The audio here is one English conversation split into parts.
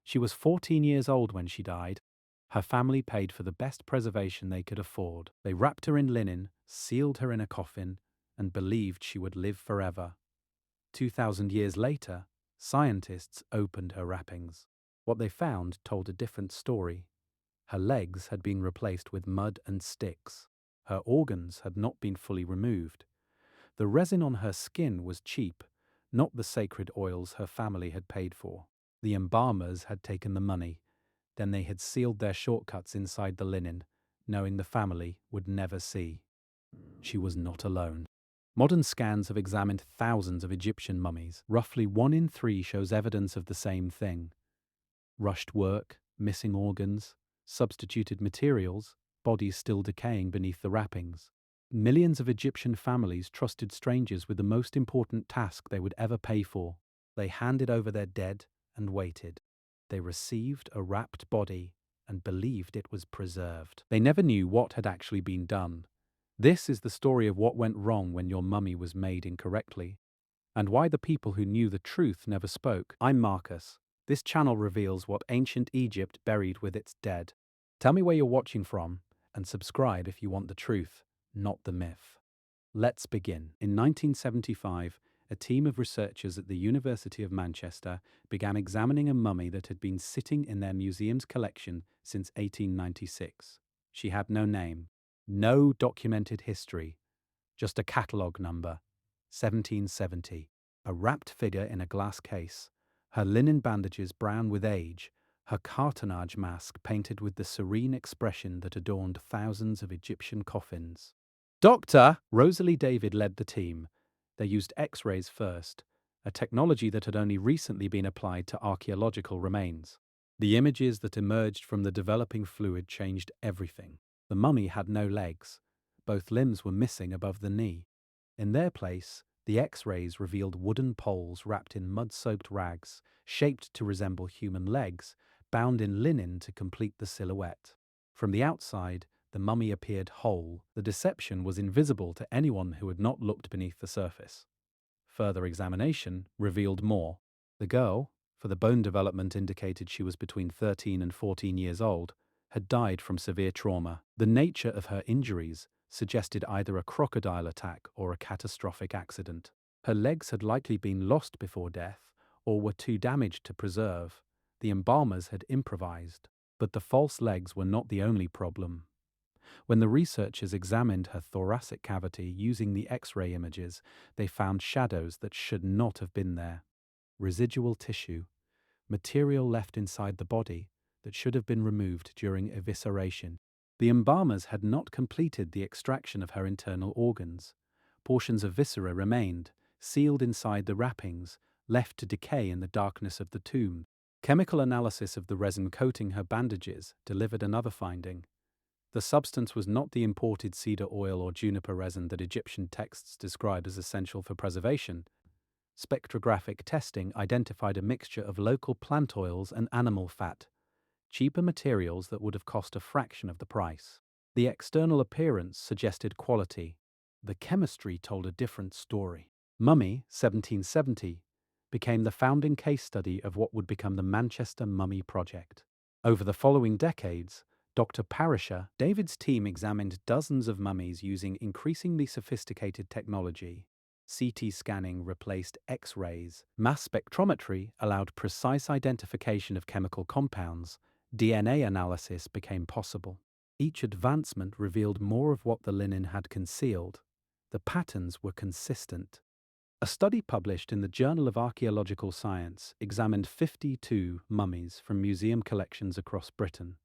She was 14 years old when she died. Her family paid for the best preservation they could afford. They wrapped her in linen, sealed her in a coffin, and believed she would live forever. 2,000 years later, scientists opened her wrappings. What they found told a different story. Her legs had been replaced with mud and sticks. Her organs had not been fully removed. The resin on her skin was cheap, not the sacred oils her family had paid for. The embalmers had taken the money. Then they had sealed their shortcuts inside the linen, knowing the family would never see. She was not alone. Modern scans have examined thousands of Egyptian mummies. Roughly 1 in 3 shows evidence of the same thing. Rushed work, missing organs, substituted materials, bodies still decaying beneath the wrappings. Millions of Egyptian families trusted strangers with the most important task they would ever pay for. They handed over their dead and waited. They received a wrapped body and believed it was preserved. They never knew what had actually been done. This is the story of what went wrong when your mummy was made incorrectly, and why the people who knew the truth never spoke. I'm Marcus. This channel reveals what ancient Egypt buried with its dead. Tell me where you're watching from, and subscribe if you want the truth, not the myth. Let's begin. In 1975, a team of researchers at the University of Manchester began examining a mummy that had been sitting in their museum's collection since 1896. She had no name, no documented history, just a catalogue number, 1770. A wrapped figure in a glass case, her linen bandages brown with age, her cartonnage mask painted with the serene expression that adorned thousands of Egyptian coffins. Dr. Rosalie David led the team. They used X-rays first, a technology that had only recently been applied to archaeological remains. The images that emerged from the developing fluid changed everything. The mummy had no legs. Both limbs were missing above the knee. In their place, the X-rays revealed wooden poles wrapped in mud-soaked rags, shaped to resemble human legs, bound in linen to complete the silhouette. From the outside, the mummy appeared whole. The deception was invisible to anyone who had not looked beneath the surface. Further examination revealed more. The girl, for the bone development indicated she was between 13 and 14 years old, had died from severe trauma. The nature of her injuries suggested either a crocodile attack or a catastrophic accident. Her legs had likely been lost before death or were too damaged to preserve. The embalmers had improvised. But the false legs were not the only problem. When the researchers examined her thoracic cavity using the X-ray images, they found shadows that should not have been there. Residual tissue, material left inside the body that should have been removed during evisceration. The embalmers had not completed the extraction of her internal organs. Portions of viscera remained, sealed inside the wrappings, left to decay in the darkness of the tomb. Chemical analysis of the resin coating her bandages delivered another finding. The substance was not the imported cedar oil or juniper resin that Egyptian texts describe as essential for preservation. Spectrographic testing identified a mixture of local plant oils and animal fat, cheaper materials that would have cost a fraction of the price. The external appearance suggested quality. The chemistry told a different story. Mummy, 1770, became the founding case study of what would become the Manchester Mummy Project. Over the following decades, Dr. Parisher, David's team examined dozens of mummies using increasingly sophisticated technology. CT scanning replaced X-rays. Mass spectrometry allowed precise identification of chemical compounds. DNA analysis became possible. Each advancement revealed more of what the linen had concealed. The patterns were consistent. A study published in the Journal of Archaeological Science examined 52 mummies from museum collections across Britain.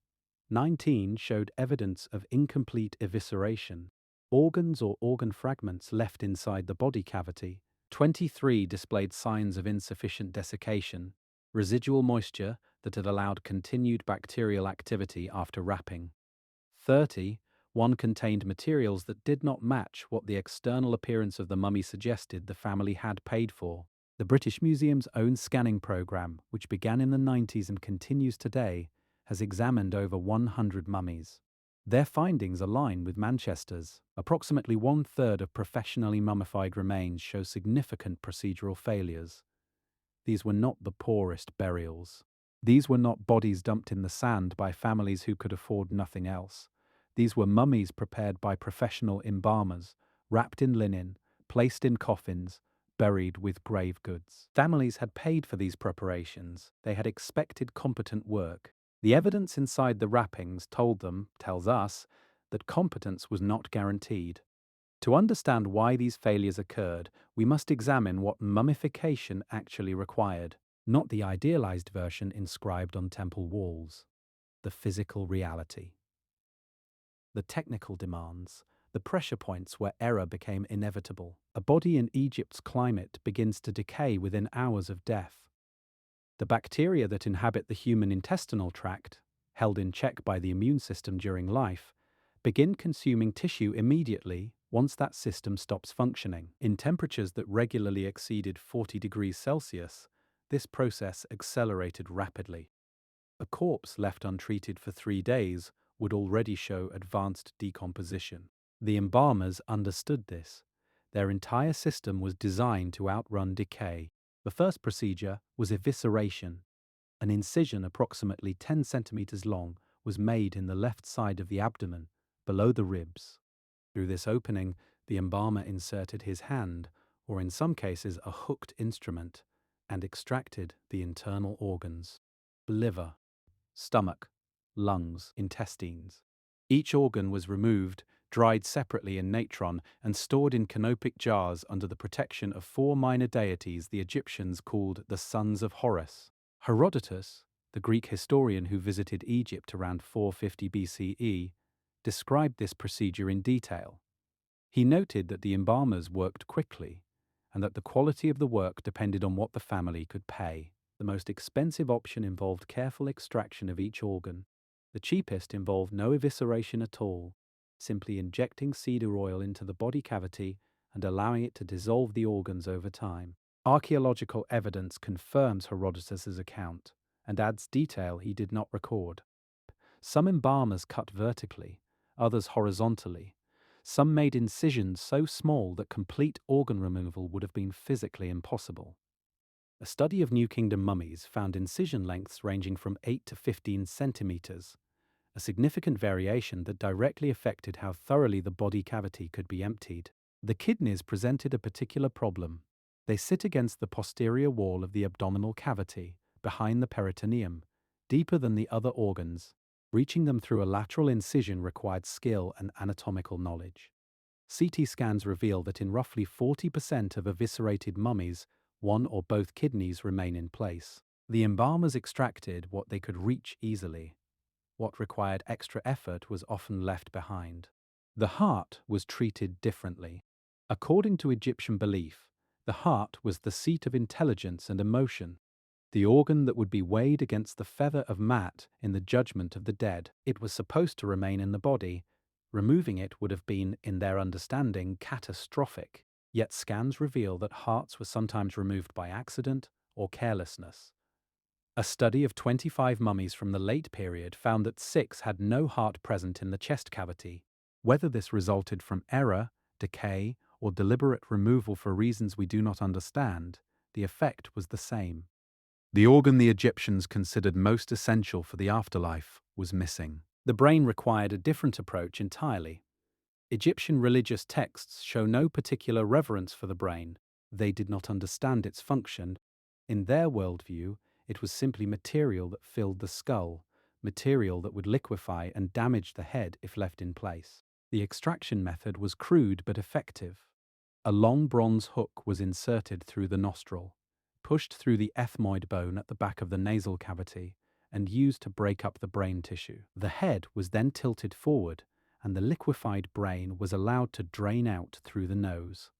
19 showed evidence of incomplete evisceration, organs or organ fragments left inside the body cavity. 23 displayed signs of insufficient desiccation, residual moisture that had allowed continued bacterial activity after wrapping. 30, one contained materials that did not match what the external appearance of the mummy suggested the family had paid for. The British Museum's own scanning program, which began in the 90s and continues today, has examined over 100 mummies. Their findings align with Manchester's. Approximately 1/3 of professionally mummified remains show significant procedural failures. These were not the poorest burials. These were not bodies dumped in the sand by families who could afford nothing else. These were mummies prepared by professional embalmers, wrapped in linen, placed in coffins, buried with grave goods. Families had paid for these preparations. They had expected competent work. The evidence inside the wrappings tells us, that competence was not guaranteed. To understand why these failures occurred, we must examine what mummification actually required, not the idealized version inscribed on temple walls, the physical reality. The technical demands, the pressure points where error became inevitable. A body in Egypt's climate begins to decay within hours of death. The bacteria that inhabit the human intestinal tract, held in check by the immune system during life, begin consuming tissue immediately once that system stops functioning. In temperatures that regularly exceeded 40 degrees Celsius, this process accelerated rapidly. A corpse left untreated for 3 days would already show advanced decomposition. The embalmers understood this. Their entire system was designed to outrun decay. The first procedure was evisceration. An incision approximately 10 centimeters long was made in the left side of the abdomen, below the ribs. Through this opening, the embalmer inserted his hand, or in some cases a hooked instrument, and extracted the internal organs: liver, stomach, lungs, intestines. Each organ was removed, dried separately in natron, and stored in canopic jars under the protection of 4 minor deities the Egyptians called the Sons of Horus. Herodotus, the Greek historian who visited Egypt around 450 BCE, described this procedure in detail. He noted that the embalmers worked quickly, and that the quality of the work depended on what the family could pay. The most expensive option involved careful extraction of each organ. The cheapest involved no evisceration at all, simply injecting cedar oil into the body cavity and allowing it to dissolve the organs over time. Archaeological evidence confirms Herodotus's account and adds detail he did not record. Some embalmers cut vertically, others horizontally. Some made incisions so small that complete organ removal would have been physically impossible. A study of New Kingdom mummies found incision lengths ranging from 8 to 15 centimeters, a significant variation that directly affected how thoroughly the body cavity could be emptied. The kidneys presented a particular problem. They sit against the posterior wall of the abdominal cavity, behind the peritoneum, deeper than the other organs. Reaching them through a lateral incision required skill and anatomical knowledge. CT scans reveal that in roughly 40% of eviscerated mummies, one or both kidneys remain in place. The embalmers extracted what they could reach easily. What required extra effort was often left behind. The heart was treated differently. According to Egyptian belief, the heart was the seat of intelligence and emotion, the organ that would be weighed against the feather of Mat in the judgment of the dead. It was supposed to remain in the body. Removing it would have been, in their understanding, catastrophic. Yet scans reveal that hearts were sometimes removed by accident or carelessness. A study of 25 mummies from the late period found that 6 had no heart present in the chest cavity. Whether this resulted from error, decay, or deliberate removal for reasons we do not understand, the effect was the same. The organ the Egyptians considered most essential for the afterlife was missing. The brain required a different approach entirely. Egyptian religious texts show no particular reverence for the brain. They did not understand its function. In their worldview, it was simply material that filled the skull, material that would liquefy and damage the head if left in place. The extraction method was crude but effective. A long bronze hook was inserted through the nostril, pushed through the ethmoid bone at the back of the nasal cavity, and used to break up the brain tissue. The head was then tilted forward, and the liquefied brain was allowed to drain out through the nose.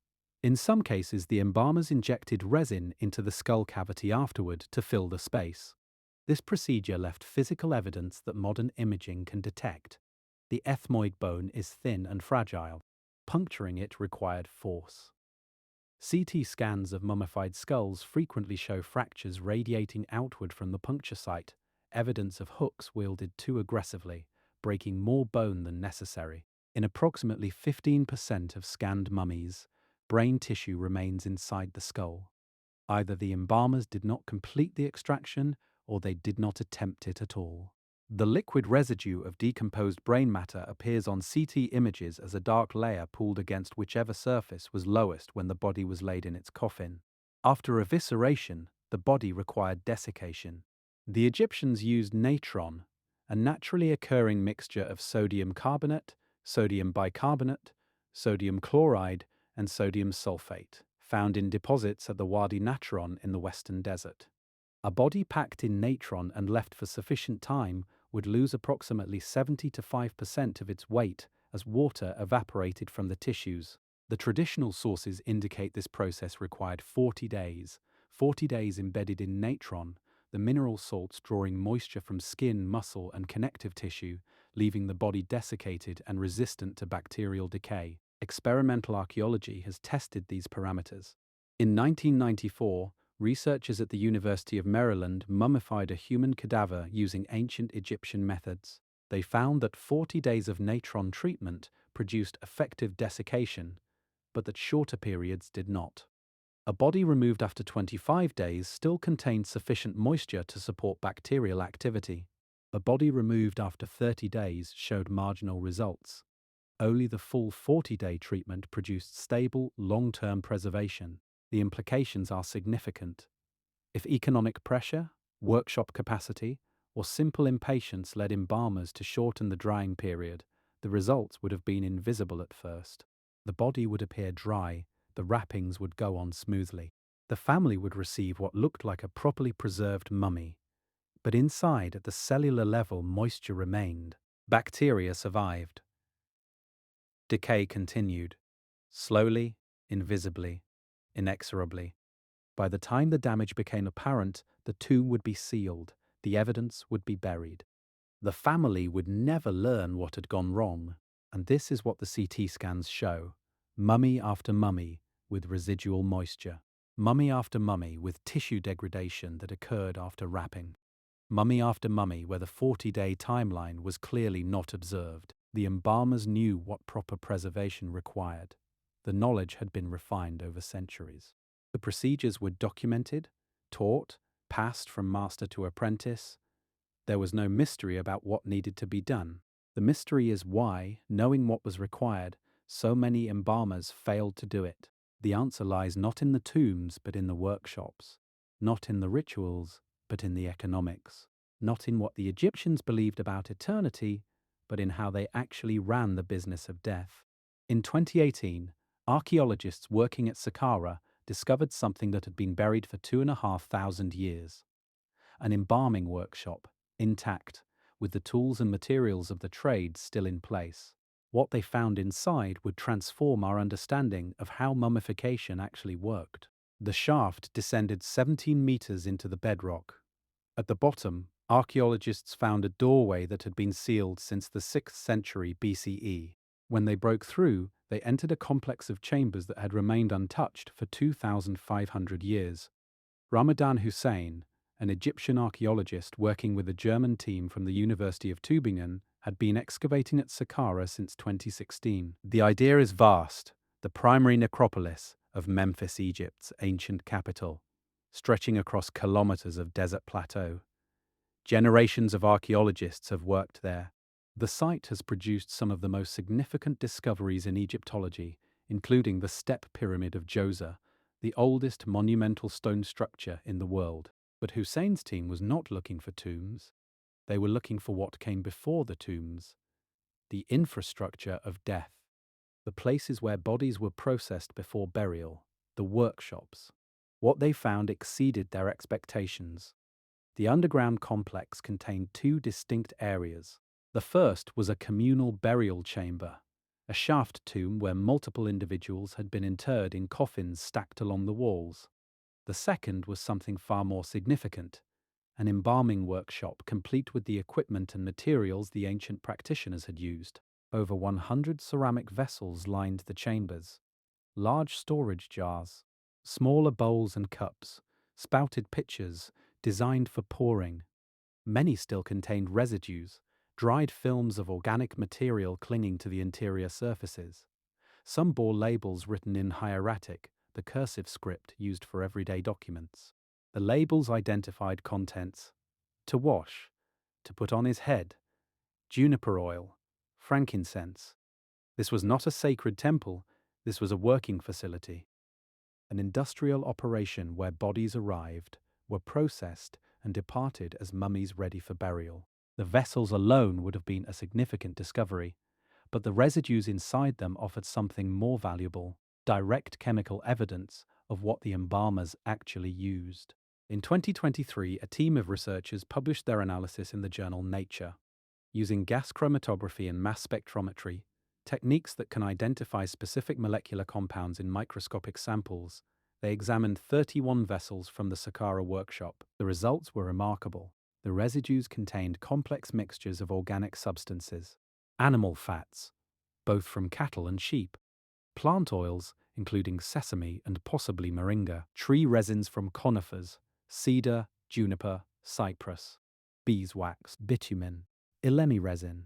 In some cases, the embalmers injected resin into the skull cavity afterward to fill the space. This procedure left physical evidence that modern imaging can detect. The ethmoid bone is thin and fragile. Puncturing it required force. CT scans of mummified skulls frequently show fractures radiating outward from the puncture site, evidence of hooks wielded too aggressively, breaking more bone than necessary. In approximately 15% of scanned mummies, brain tissue remains inside the skull. Either the embalmers did not complete the extraction, or they did not attempt it at all. The liquid residue of decomposed brain matter appears on CT images as a dark layer pooled against whichever surface was lowest when the body was laid in its coffin. After evisceration, the body required desiccation. The Egyptians used natron, a naturally occurring mixture of sodium carbonate, sodium bicarbonate, sodium chloride, and sodium sulfate, found in deposits at the Wadi Natron in the Western Desert. A body packed in natron and left for sufficient time would lose approximately 75% of its weight as water evaporated from the tissues. The traditional sources indicate this process required 40 days embedded in natron, the mineral salts drawing moisture from skin, muscle, and connective tissue, leaving the body desiccated and resistant to bacterial decay. Experimental archaeology has tested these parameters. In 1994, researchers at the University of Maryland mummified a human cadaver using ancient Egyptian methods. They found that 40 days of natron treatment produced effective desiccation, but that shorter periods did not. A body removed after 25 days still contained sufficient moisture to support bacterial activity. A body removed after 30 days showed marginal results. Only the full 40-day treatment produced stable, long-term preservation. The implications are significant. If economic pressure, workshop capacity, or simple impatience led embalmers to shorten the drying period, the results would have been invisible at first. The body would appear dry, the wrappings would go on smoothly. The family would receive what looked like a properly preserved mummy. But inside, at the cellular level, moisture remained. Bacteria survived. Decay continued. Slowly, invisibly, inexorably. By the time the damage became apparent, the tomb would be sealed, the evidence would be buried. The family would never learn what had gone wrong, and this is what the CT scans show. Mummy after mummy with residual moisture. Mummy after mummy with tissue degradation that occurred after wrapping. Mummy after mummy where the 40-day timeline was clearly not observed. The embalmers knew what proper preservation required. The knowledge had been refined over centuries. The procedures were documented, taught, passed from master to apprentice. There was no mystery about what needed to be done. The mystery is why, knowing what was required, so many embalmers failed to do it. The answer lies not in the tombs, but in the workshops. Not in the rituals, but in the economics. Not in what the Egyptians believed about eternity, but in how they actually ran the business of death. In 2018, archaeologists working at Saqqara discovered something that had been buried for 2,500 years. An embalming workshop, intact, with the tools and materials of the trade still in place. What they found inside would transform our understanding of how mummification actually worked. The shaft descended 17 meters into the bedrock. At the bottom, archaeologists found a doorway that had been sealed since the 6th century BCE. When they broke through, they entered a complex of chambers that had remained untouched for 2,500 years. Ramadan Hussein, an Egyptian archaeologist working with a German team from the University of Tübingen, had been excavating at Saqqara since 2016. The idea is vast, the primary necropolis of Memphis, Egypt's ancient capital, stretching across kilometers of desert plateau. Generations of archaeologists have worked there. The site has produced some of the most significant discoveries in Egyptology, including the Step Pyramid of Djoser, the oldest monumental stone structure in the world. But Hussein's team was not looking for tombs. They were looking for what came before the tombs, the infrastructure of death, the places where bodies were processed before burial, the workshops. What they found exceeded their expectations. The underground complex contained two distinct areas. The first was a communal burial chamber, a shaft tomb where multiple individuals had been interred in coffins stacked along the walls. The second was something far more significant, an embalming workshop complete with the equipment and materials the ancient practitioners had used. Over 100 ceramic vessels lined the chambers, large storage jars, smaller bowls and cups, spouted pitchers designed for pouring. Many still contained residues, dried films of organic material clinging to the interior surfaces. Some bore labels written in hieratic, the cursive script used for everyday documents. The labels identified contents: to wash, to put on his head, juniper oil, frankincense. This was not a sacred temple, this was a working facility, an industrial operation where bodies arrived, were processed, and departed as mummies ready for burial. The vessels alone would have been a significant discovery, but the residues inside them offered something more valuable: direct chemical evidence of what the embalmers actually used. In 2023, a team of researchers published their analysis in the journal Nature. Using gas chromatography and mass spectrometry, techniques that can identify specific molecular compounds in microscopic samples, they examined 31 vessels from the Saqqara workshop. The results were remarkable. The residues contained complex mixtures of organic substances, animal fats, both from cattle and sheep, plant oils, including sesame and possibly moringa, tree resins from conifers, cedar, juniper, cypress, beeswax, bitumen, ilemi resin,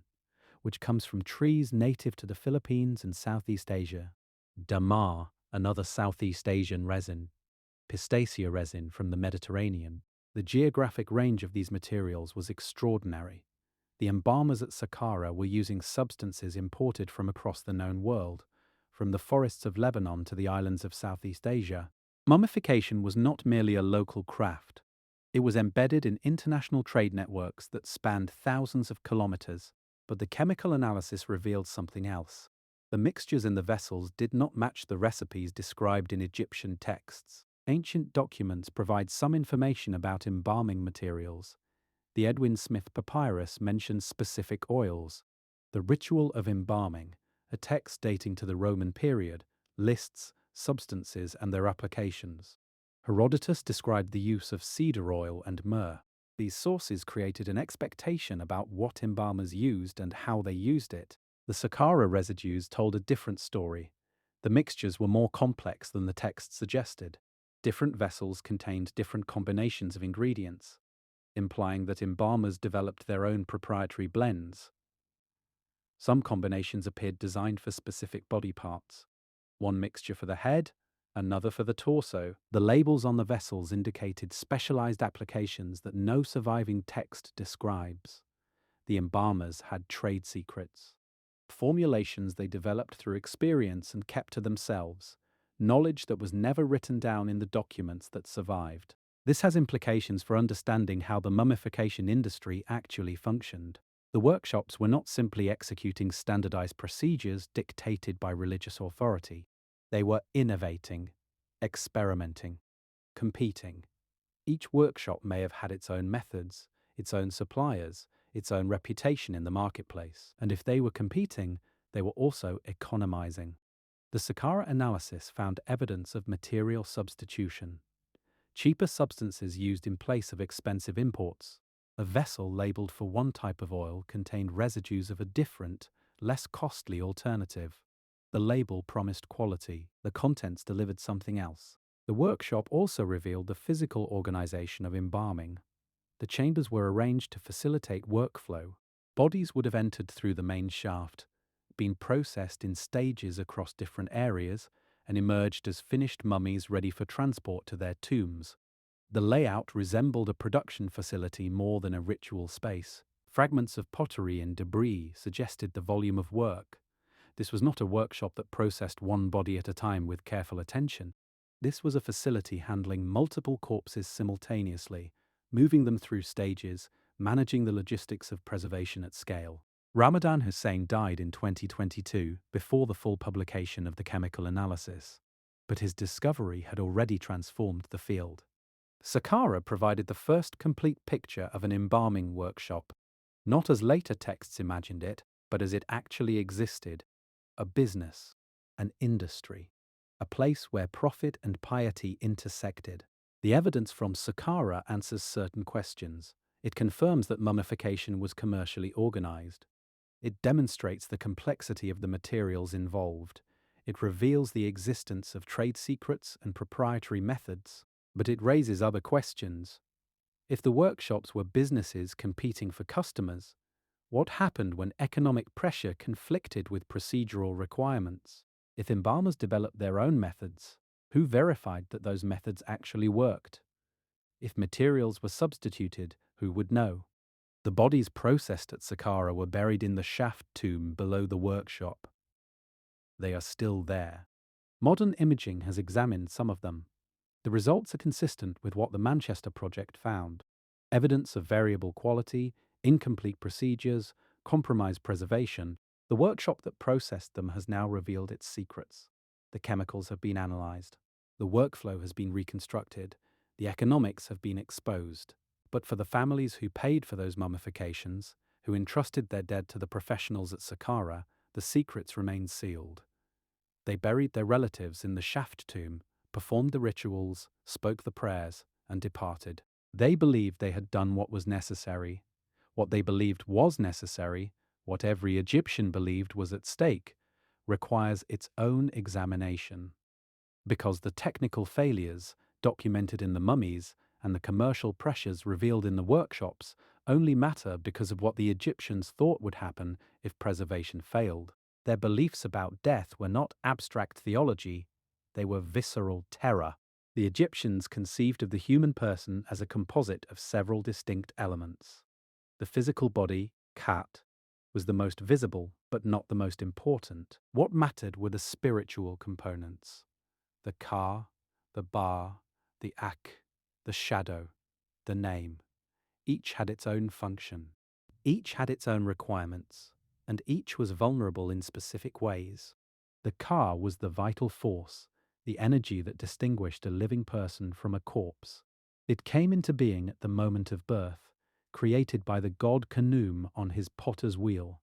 which comes from trees native to the Philippines and Southeast Asia, damar, another Southeast Asian resin, pistacea resin from the Mediterranean. The geographic range of these materials was extraordinary. The embalmers at Saqqara were using substances imported from across the known world, from the forests of Lebanon to the islands of Southeast Asia. Mummification was not merely a local craft. It was embedded in international trade networks that spanned thousands of kilometers. But the chemical analysis revealed something else. The mixtures in the vessels did not match the recipes described in Egyptian texts. Ancient documents provide some information about embalming materials. The Edwin Smith Papyrus mentions specific oils. The Ritual of Embalming, a text dating to the Roman period, lists substances and their applications. Herodotus described the use of cedar oil and myrrh. These sources created an expectation about what embalmers used and how they used it. The Saqqara residues told a different story. The mixtures were more complex than the text suggested. Different vessels contained different combinations of ingredients, implying that embalmers developed their own proprietary blends. Some combinations appeared designed for specific body parts. One mixture for the head, another for the torso. The labels on the vessels indicated specialized applications that no surviving text describes. The embalmers had trade secrets, formulations they developed through experience and kept to themselves, knowledge that was never written down in the documents that survived. This has implications for understanding how the mummification industry actually functioned. The workshops were not simply executing standardized procedures dictated by religious authority. They were innovating, experimenting, competing. Each workshop may have had its own methods, its own suppliers, its own reputation in the marketplace, and if they were competing, they were also economizing. The Saqqara analysis found evidence of material substitution. Cheaper substances used in place of expensive imports. A vessel labeled for one type of oil contained residues of a different, less costly alternative. The label promised quality, the contents delivered something else. The workshop also revealed the physical organization of embalming. The chambers were arranged to facilitate workflow. Bodies would have entered through the main shaft, been processed in stages across different areas, and emerged as finished mummies ready for transport to their tombs. The layout resembled a production facility more than a ritual space. Fragments of pottery and debris suggested the volume of work. This was not a workshop that processed one body at a time with careful attention. This was a facility handling multiple corpses simultaneously, moving them through stages, managing the logistics of preservation at scale. Ramadan Hussein died in 2022, before the full publication of the chemical analysis, but his discovery had already transformed the field. Saqqara provided the first complete picture of an embalming workshop, not as later texts imagined it, but as it actually existed: a business, an industry, a place where profit and piety intersected. The evidence from Saqqara answers certain questions. It confirms that mummification was commercially organized. It demonstrates the complexity of the materials involved. It reveals the existence of trade secrets and proprietary methods. But it raises other questions. If the workshops were businesses competing for customers, what happened when economic pressure conflicted with procedural requirements? If embalmers developed their own methods, who verified that those methods actually worked? If materials were substituted, Who would know? The bodies processed at Saqqara were buried in the shaft tomb below the workshop. They are still there. Modern imaging has examined some of them. The results are consistent with what the Manchester project found. Evidence of variable quality, incomplete procedures, compromised preservation. The workshop that processed them has now revealed its secrets. The chemicals have been analysed. The workflow has been reconstructed. The economics have been exposed. But for the families who paid for those mummifications, who entrusted their dead to the professionals at Saqqara, the secrets remain sealed. They buried their relatives in the shaft tomb, performed the rituals, spoke the prayers, and departed. They believed they had done what was necessary. What they believed was necessary, what every Egyptian believed was at stake, requires its own examination. Because the technical failures documented in the mummies and the commercial pressures revealed in the workshops only matter because of what the Egyptians thought would happen if preservation failed. Their beliefs about death were not abstract theology, they were visceral terror. The Egyptians conceived of the human person as a composite of several distinct elements. The physical body, Kat, was the most visible but not the most important. What mattered were the spiritual components. The Ka, the Ba, the Ak, the shadow, the name. Each had its own function. Each had its own requirements, and each was vulnerable in specific ways. The Ka was the vital force, the energy that distinguished a living person from a corpse. It came into being at the moment of birth, created by the god Khnum on his potter's wheel,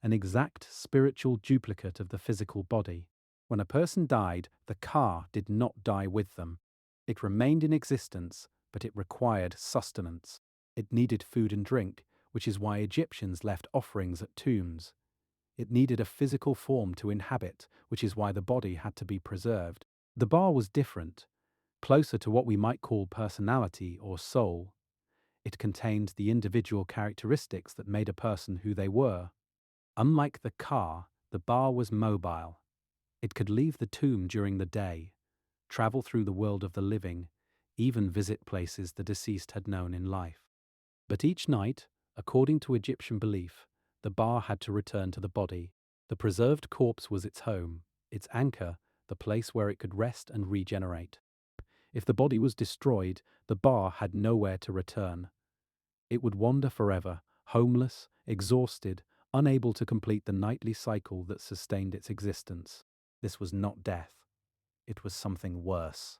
an exact spiritual duplicate of the physical body. When a person died, the Ka did not die with them. It remained in existence, but it required sustenance. It needed food and drink, which is why Egyptians left offerings at tombs. It needed a physical form to inhabit, which is why the body had to be preserved. The Ba was different, closer to what we might call personality or soul. It contained the individual characteristics that made a person who they were. Unlike the Ka, the Ba was mobile. It could leave the tomb during the day, travel through the world of the living, even visit places the deceased had known in life. But each night, according to Egyptian belief, the Ba had to return to the body. The preserved corpse was its home, its anchor, the place where it could rest and regenerate. If the body was destroyed, the Ba had nowhere to return. It would wander forever, homeless, exhausted, unable to complete the nightly cycle that sustained its existence. This was not death. It was something worse.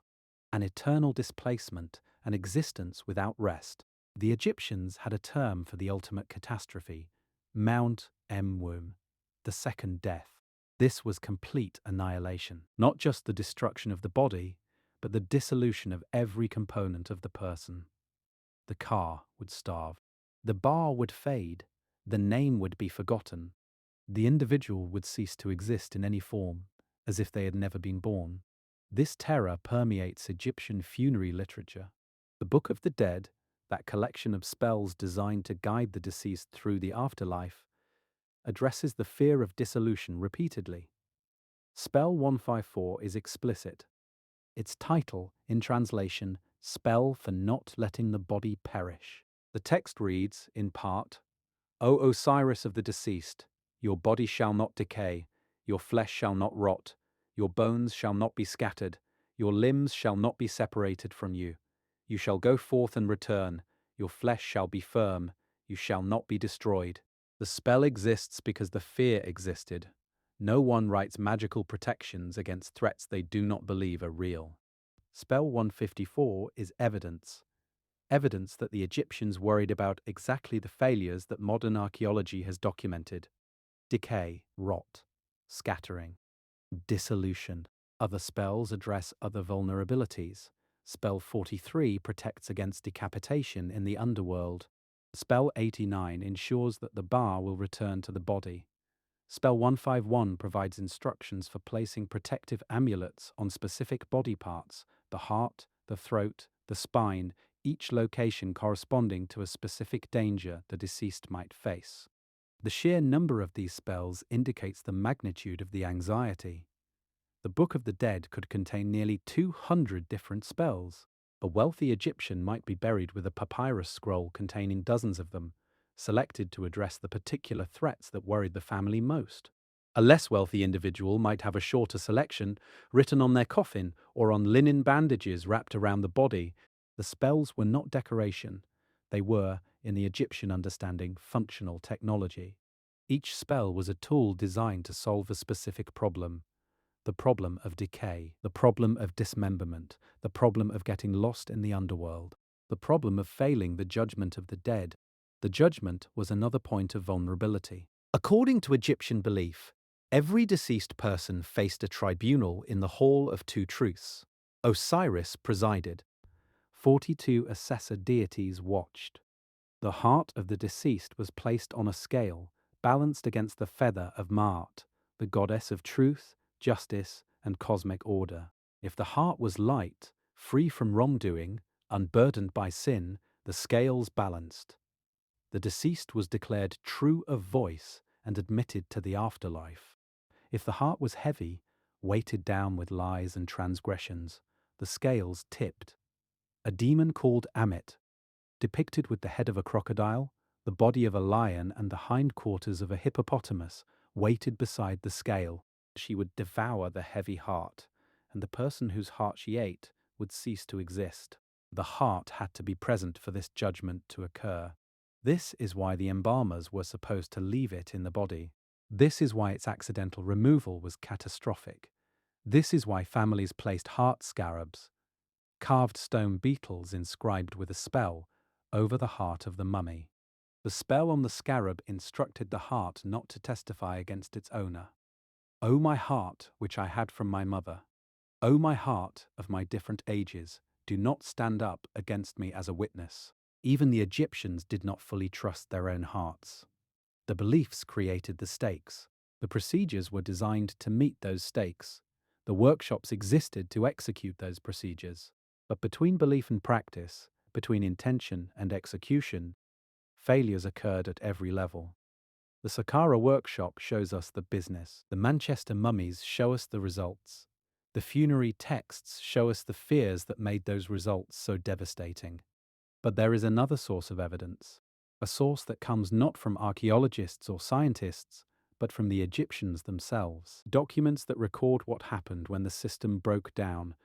An eternal displacement, an existence without rest. The Egyptians had a term for the ultimate catastrophe, Mount Emwum, the second death. This was complete annihilation, not just the destruction of the body, but the dissolution of every component of the person. The Ka would starve. The Ba would fade. The name would be forgotten. The individual would cease to exist in any form, as if they had never been born. This terror permeates Egyptian funerary literature. The Book of the Dead, that collection of spells designed to guide the deceased through the afterlife, addresses the fear of dissolution repeatedly. Spell 154 is explicit. Its title, in translation, Spell for Not Letting the Body Perish. The text reads, in part, O Osiris of the deceased, your body shall not decay, your flesh shall not rot, your bones shall not be scattered, your limbs shall not be separated from you. You shall go forth and return, your flesh shall be firm, you shall not be destroyed. The spell exists because the fear existed. No one writes magical protections against threats they do not believe are real. Spell 154 is evidence. Evidence that the Egyptians worried about exactly the failures that modern archaeology has documented. Decay, rot, scattering, dissolution. Other spells address other vulnerabilities. Spell 43 protects against decapitation in the underworld. Spell 89 ensures that the Ba will return to the body. Spell 151 provides instructions for placing protective amulets on specific body parts, the heart, the throat, the spine, each location corresponding to a specific danger the deceased might face. The sheer number of these spells indicates the magnitude of the anxiety. The Book of the Dead could contain nearly 200 different spells. A wealthy Egyptian might be buried with a papyrus scroll containing dozens of them, selected to address the particular threats that worried the family most. A less wealthy individual might have a shorter selection written on their coffin or on linen bandages wrapped around the body. The spells were not decoration. They were, in the Egyptian understanding, functional technology. Each spell was a tool designed to solve a specific problem. The problem of decay, the problem of dismemberment, the problem of getting lost in the underworld, the problem of failing the judgment of the dead. The judgment was another point of vulnerability. According to Egyptian belief, every deceased person faced a tribunal in the Hall of Two Truths. Osiris presided. 42 assessor deities watched. The heart of the deceased was placed on a scale, balanced against the feather of Maat, the goddess of truth, justice, and cosmic order. If the heart was light, free from wrongdoing, unburdened by sin, the scales balanced. The deceased was declared true of voice and admitted to the afterlife. If the heart was heavy, weighted down with lies and transgressions, the scales tipped. A demon called Ammit, depicted with the head of a crocodile, the body of a lion, and the hindquarters of a hippopotamus, waited beside the scale. She would devour the heavy heart, and the person whose heart she ate would cease to exist. The heart had to be present for this judgment to occur. This is why the embalmers were supposed to leave it in the body. This is why its accidental removal was catastrophic. This is why families placed heart scarabs, carved stone beetles inscribed with a spell, over the heart of the mummy. The spell on the scarab instructed the heart not to testify against its owner. O my heart, which I had from my mother, O my heart of my different ages, do not stand up against me as a witness. Even the Egyptians did not fully trust their own hearts. The beliefs created the stakes. The procedures were designed to meet those stakes. The workshops existed to execute those procedures. But between belief and practice, between intention and execution, failures occurred at every level. The Saqqara workshop shows us the business. The Manchester mummies show us the results. The funerary texts show us the fears that made those results so devastating. But there is another source of evidence, a source that comes not from archaeologists or scientists, but from the Egyptians themselves. Documents that record what happened when the system broke down,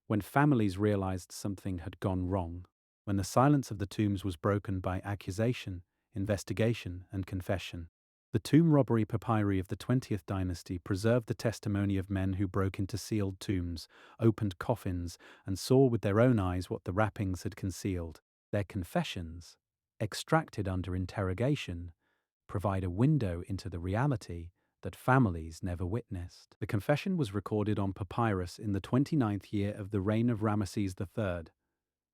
when families realized something had gone wrong, when the silence of the tombs was broken by accusation, investigation, and confession. The tomb robbery papyri of the 20th dynasty preserved the testimony of men who broke into sealed tombs, opened coffins, and saw with their own eyes what the wrappings had concealed. Their confessions, extracted under interrogation, provide a window into the reality that families never witnessed. The confession was recorded on papyrus in the 29th year of the reign of Ramesses III.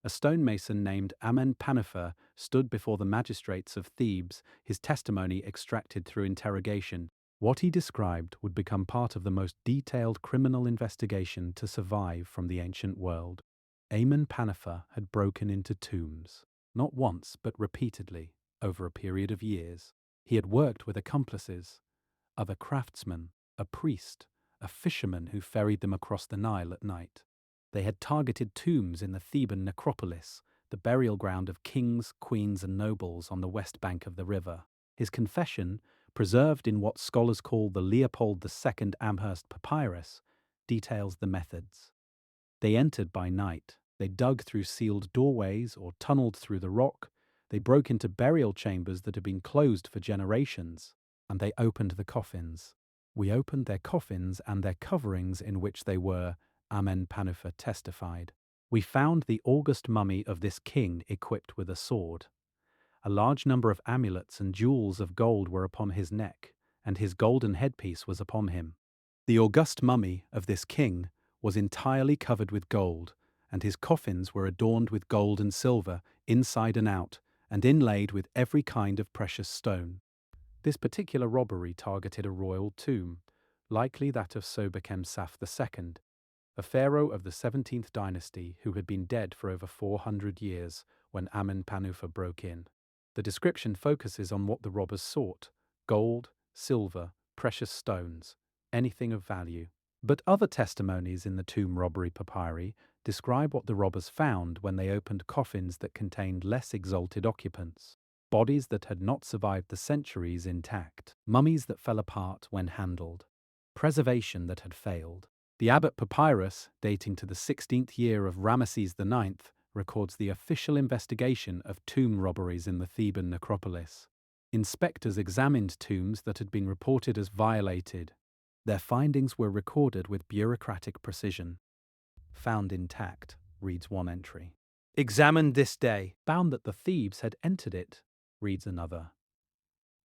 A stonemason named Amenpanifer stood before the magistrates of Thebes, his testimony extracted through interrogation. What he described would become part of the most detailed criminal investigation to survive from the ancient world. Amenpanifer had broken into tombs, not once but repeatedly, over a period of years. He had worked with accomplices, other craftsmen, a priest, a fisherman who ferried them across the Nile at night. They had targeted tombs in the Theban necropolis, the burial ground of kings, queens, and nobles on the west bank of the river. His confession, preserved in what scholars call the Leopold II Amherst papyrus, details the methods. They entered by night. They dug through sealed doorways or tunneled through the rock. They broke into burial chambers that had been closed for generations, and they opened the coffins. We opened their coffins and their coverings in which they were, Amenpanifer testified. We found the august mummy of this king equipped with a sword. A large number of amulets and jewels of gold were upon his neck, and his golden headpiece was upon him. The august mummy of this king was entirely covered with gold, and his coffins were adorned with gold and silver, inside and out, and inlaid with every kind of precious stone. This particular robbery targeted a royal tomb, likely that of Sobekemsaf II, a pharaoh of the 17th dynasty who had been dead for over 400 years when Amenpanifer broke in. The description focuses on what the robbers sought: gold, silver, precious stones, anything of value. But other testimonies in the tomb robbery papyri describe what the robbers found when they opened coffins that contained less exalted occupants. Bodies that had not survived the centuries intact. Mummies that fell apart when handled. Preservation that had failed. The Abbot Papyrus, dating to the 16th year of Ramesses IX, records the official investigation of tomb robberies in the Theban necropolis. Inspectors examined tombs that had been reported as violated. Their findings were recorded with bureaucratic precision. Found intact, reads one entry. Examined this day, found that the thieves had entered it, reads another.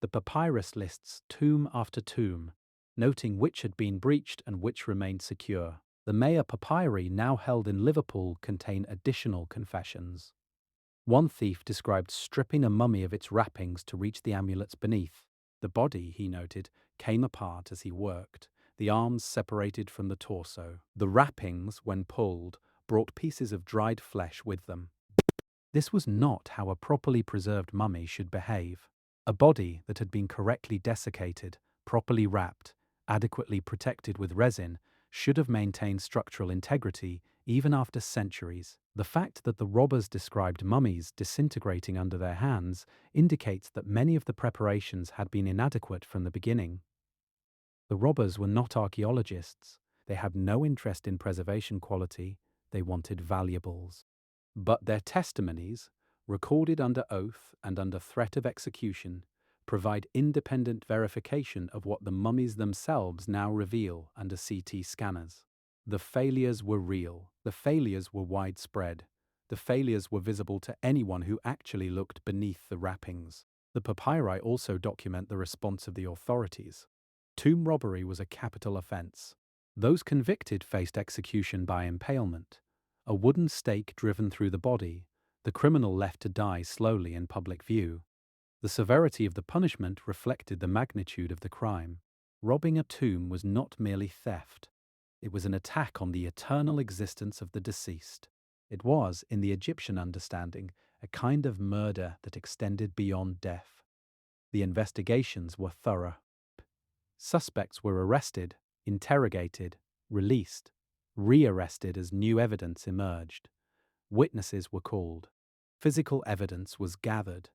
The papyrus lists tomb after tomb, noting which had been breached and which remained secure. The Maya papyri now held in Liverpool contain additional confessions. One thief described stripping a mummy of its wrappings to reach the amulets beneath. The body, he noted, came apart as he worked, the arms separated from the torso. The wrappings, when pulled, brought pieces of dried flesh with them. This was not how a properly preserved mummy should behave. A body that had been correctly desiccated, properly wrapped, adequately protected with resin, should have maintained structural integrity even after centuries. The fact that the robbers described mummies disintegrating under their hands indicates that many of the preparations had been inadequate from the beginning. The robbers were not archaeologists. They had no interest in preservation quality. They wanted valuables. But their testimonies, recorded under oath and under threat of execution, provide independent verification of what the mummies themselves now reveal under CT scanners. The failures were real. The failures were widespread. The failures were visible to anyone who actually looked beneath the wrappings. The papyri also document the response of the authorities. Tomb robbery was a capital offense. Those convicted faced execution by impalement, a wooden stake driven through the body, the criminal left to die slowly in public view. The severity of the punishment reflected the magnitude of the crime. Robbing a tomb was not merely theft. It was an attack on the eternal existence of the deceased. It was, in the Egyptian understanding, a kind of murder that extended beyond death. The investigations were thorough. Suspects were arrested, interrogated, released, rearrested as new evidence emerged. Witnesses were called. Physical evidence was gathered.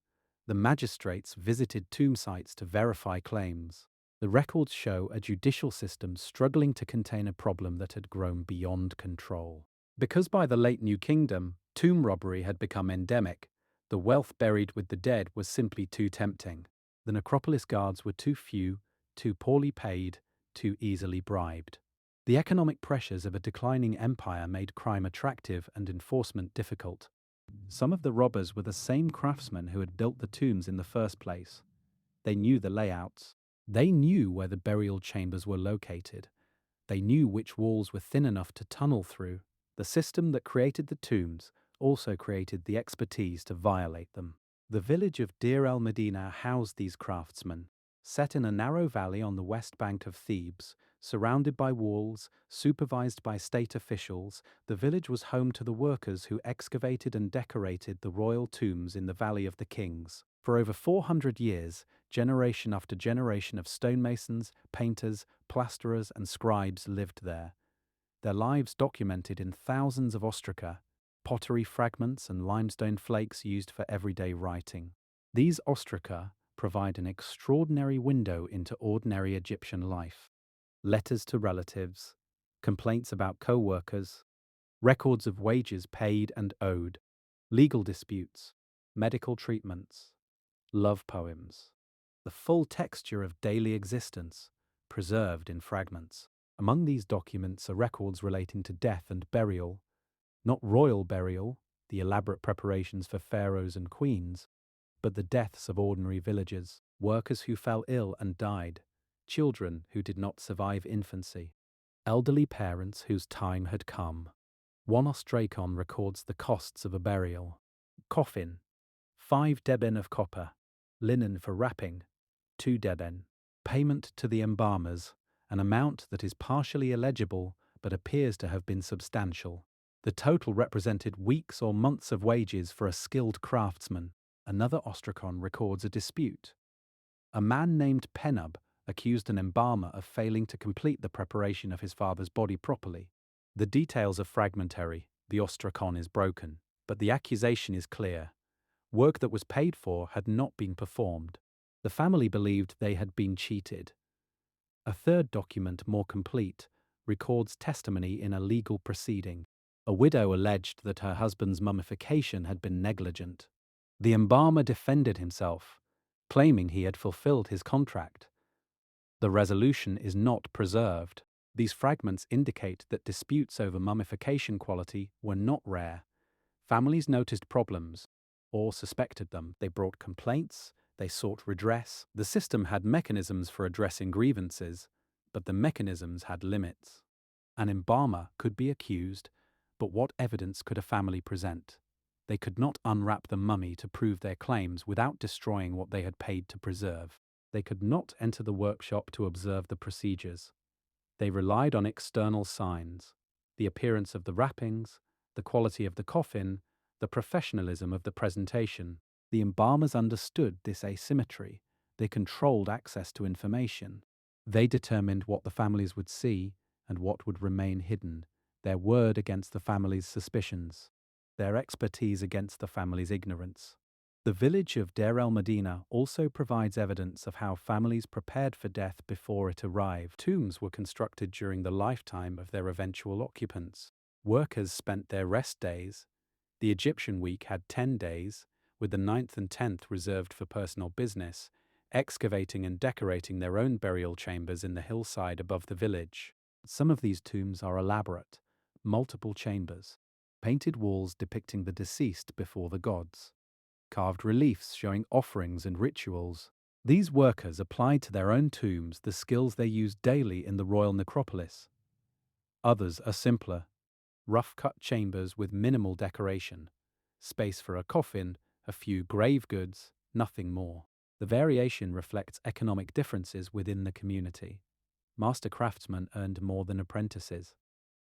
The magistrates visited tomb sites to verify claims. The records show a judicial system struggling to contain a problem that had grown beyond control. Because by the late New Kingdom, tomb robbery had become endemic, the wealth buried with the dead was simply too tempting. The necropolis guards were too few, too poorly paid, too easily bribed. The economic pressures of a declining empire made crime attractive and enforcement difficult. Some of the robbers were the same craftsmen who had built the tombs in the first place. They knew the layouts. They knew where the burial chambers were located. They knew which walls were thin enough to tunnel through. The system that created the tombs also created the expertise to violate them. The village of Deir el-Medina housed these craftsmen. Set in a narrow valley on the west bank of Thebes, surrounded by walls, supervised by state officials, the village was home to the workers who excavated and decorated the royal tombs in the Valley of the Kings. For over 400 years, generation after generation of stonemasons, painters, plasterers, and scribes lived there. Their lives documented in thousands of ostraca, pottery fragments and limestone flakes used for everyday writing. These ostraca provide an extraordinary window into ordinary Egyptian life. Letters to relatives, complaints about co-workers, records of wages paid and owed, legal disputes, medical treatments, love poems. The full texture of daily existence, preserved in fragments. Among these documents are records relating to death and burial, not royal burial, the elaborate preparations for pharaohs and queens, but the deaths of ordinary villagers, workers who fell ill and died, children who did not survive infancy, elderly parents whose time had come. One ostracon records the costs of a burial. Coffin, 5 deben of copper. Linen for wrapping, 2 deben. Payment to the embalmers, an amount that is partially illegible but appears to have been substantial. The total represented weeks or months of wages for a skilled craftsman. Another ostracon records a dispute. A man named Penub accused an embalmer of failing to complete the preparation of his father's body properly. The details are fragmentary, the ostracon is broken, but the accusation is clear. Work that was paid for had not been performed. The family believed they had been cheated. A third document, more complete, records testimony in a legal proceeding. A widow alleged that her husband's mummification had been negligent. The embalmer defended himself, claiming he had fulfilled his contract. The resolution is not preserved. These fragments indicate that disputes over mummification quality were not rare. Families noticed problems, or suspected them. They brought complaints, they sought redress. The system had mechanisms for addressing grievances, but the mechanisms had limits. An embalmer could be accused, but what evidence could a family present? They could not unwrap the mummy to prove their claims without destroying what they had paid to preserve. They could not enter the workshop to observe the procedures. They relied on external signs, the appearance of the wrappings, the quality of the coffin, the professionalism of the presentation. The embalmers understood this asymmetry. They controlled access to information. They determined what the families would see and what would remain hidden, their word against the family's suspicions, their expertise against the family's ignorance. The village of Deir el-Medina also provides evidence of how families prepared for death before it arrived. Tombs were constructed during the lifetime of their eventual occupants. Workers spent their rest days. The Egyptian week had 10 days, with the 9th and 10th reserved for personal business, excavating and decorating their own burial chambers in the hillside above the village. Some of these tombs are elaborate, multiple chambers, painted walls depicting the deceased before the gods, carved reliefs showing offerings and rituals. These workers applied to their own tombs the skills they used daily in the royal necropolis. Others are simpler, rough-cut chambers with minimal decoration, space for a coffin, a few grave goods, nothing more. The variation reflects economic differences within the community. Master craftsmen earned more than apprentices.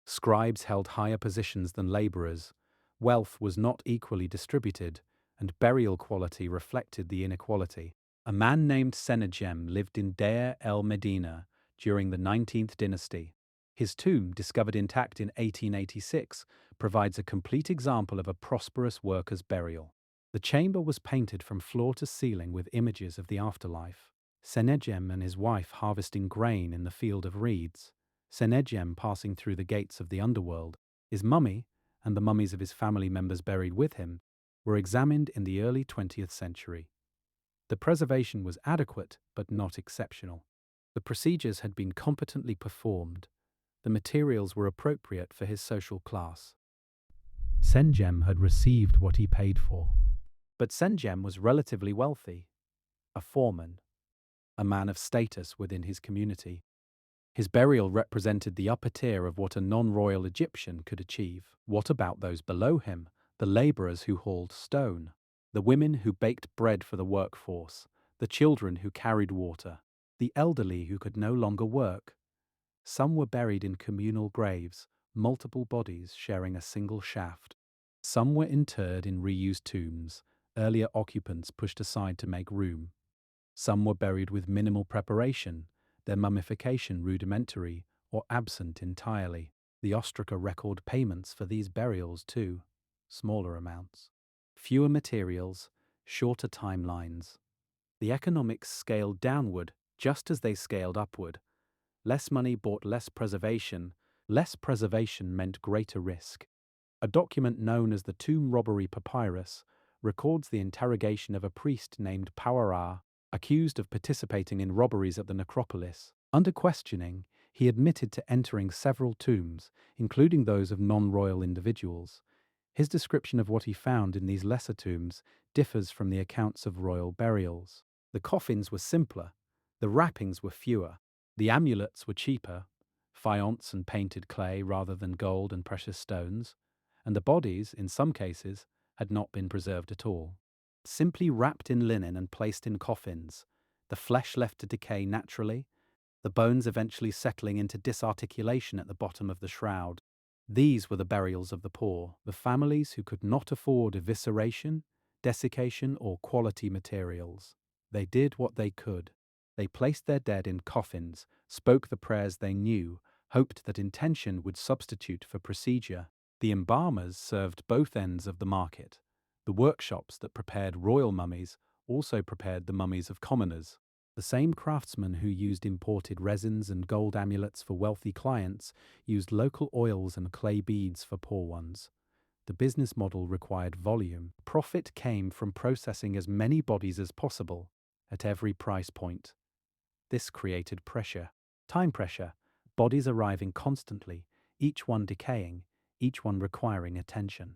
Scribes held higher positions than laborers. Wealth was not equally distributed, and burial quality reflected the inequality. A man named Sennacherib lived in Deir el-Medina during the 19th dynasty. His tomb, discovered intact in 1886, provides a complete example of a prosperous worker's burial. The chamber was painted from floor to ceiling with images of the afterlife. Sennacherib and his wife harvesting grain in the field of reeds. Sennacherib passing through the gates of the underworld. His mummy, and the mummies of his family members buried with him, were examined in the early 20th century. The preservation was adequate but not exceptional. The procedures had been competently performed. The materials were appropriate for his social class. Sennacherib had received what he paid for. But Sennacherib was relatively wealthy, a foreman, a man of status within his community. His burial represented the upper tier of what a non-royal Egyptian could achieve. What about those below him, the laborers who hauled stone, the women who baked bread for the workforce, the children who carried water, the elderly who could no longer work? Some were buried in communal graves, multiple bodies sharing a single shaft. Some were interred in reused tombs, earlier occupants pushed aside to make room. Some were buried with minimal preparation, their mummification rudimentary or absent entirely. The ostraca record payments for these burials too, smaller amounts. Fewer materials, shorter timelines. The economics scaled downward just as they scaled upward. Less money bought less preservation. Less preservation meant greater risk. A document known as the Tomb Robbery Papyrus records the interrogation of a priest named Pawara, accused of participating in robberies at the necropolis. Under questioning, he admitted to entering several tombs, including those of non-royal individuals. His description of what he found in these lesser tombs differs from the accounts of royal burials. The coffins were simpler, the wrappings were fewer, the amulets were cheaper, faience and painted clay rather than gold and precious stones, and the bodies, in some cases, had not been preserved at all. Simply wrapped in linen and placed in coffins, the flesh left to decay naturally, the bones eventually settling into disarticulation at the bottom of the shroud. These were the burials of the poor, the families who could not afford evisceration, desiccation, or quality materials. They did what they could. They placed their dead in coffins, spoke the prayers they knew, hoped that intention would substitute for procedure. The embalmers served both ends of the market. The workshops that prepared royal mummies also prepared the mummies of commoners. The same craftsmen who used imported resins and gold amulets for wealthy clients used local oils and clay beads for poor ones. The business model required volume. Profit came from processing as many bodies as possible at every price point. This created pressure. Time pressure. Bodies arriving constantly, each one decaying, each one requiring attention.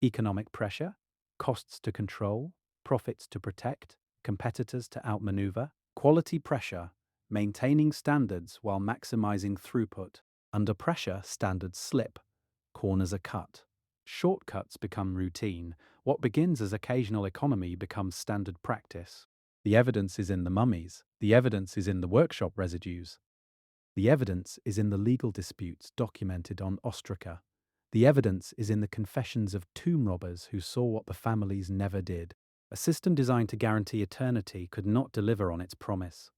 Economic pressure. Costs to control, profits to protect, competitors to outmaneuver. Quality pressure. Maintaining standards while maximizing throughput. Under pressure, standards slip. Corners are cut. Shortcuts become routine. What begins as occasional economy becomes standard practice. The evidence is in the mummies. The evidence is in the workshop residues. The evidence is in the legal disputes documented on ostraca. The evidence is in the confessions of tomb robbers who saw what the families never did. A system designed to guarantee eternity could not deliver on its promise.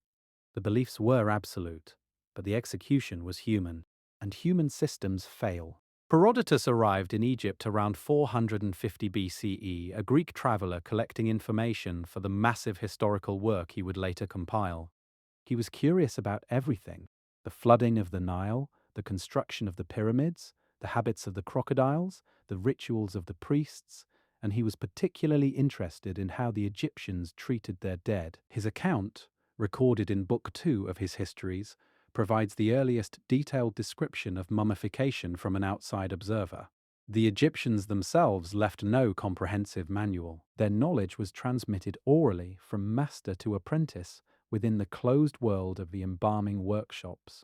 The beliefs were absolute, but the execution was human, and human systems fail. Herodotus arrived in Egypt around 450 BCE, a Greek traveler collecting information for the massive historical work he would later compile. He was curious about everything: the flooding of the Nile, the construction of the pyramids, the habits of the crocodiles, the rituals of the priests, and he was particularly interested in how the Egyptians treated their dead. His account, recorded in Book 2 of his histories, provides the earliest detailed description of mummification from an outside observer. The Egyptians themselves left no comprehensive manual. Their knowledge was transmitted orally from master to apprentice within the closed world of the embalming workshops.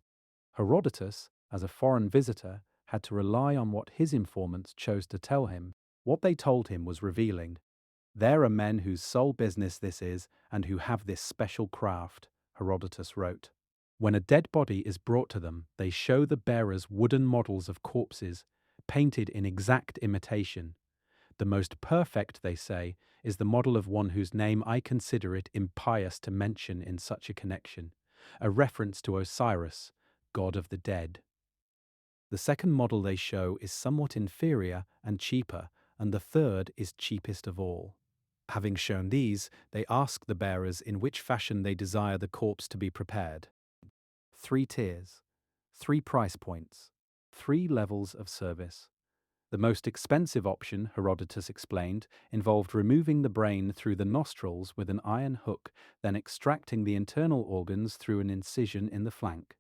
Herodotus, as a foreign visitor, had to rely on what his informants chose to tell him. What they told him was revealing. There are men whose sole business this is and who have this special craft, Herodotus wrote. When a dead body is brought to them, they show the bearers wooden models of corpses, painted in exact imitation. The most perfect, they say, is the model of one whose name I consider it impious to mention in such a connection, a reference to Osiris, god of the dead. The second model they show is somewhat inferior and cheaper, and the third is cheapest of all. Having shown these, they ask the bearers in which fashion they desire the corpse to be prepared. 3 tiers, 3 price points, 3 levels of service. The most expensive option, Herodotus explained, involved removing the brain through the nostrils with an iron hook, then extracting the internal organs through an incision in the flank.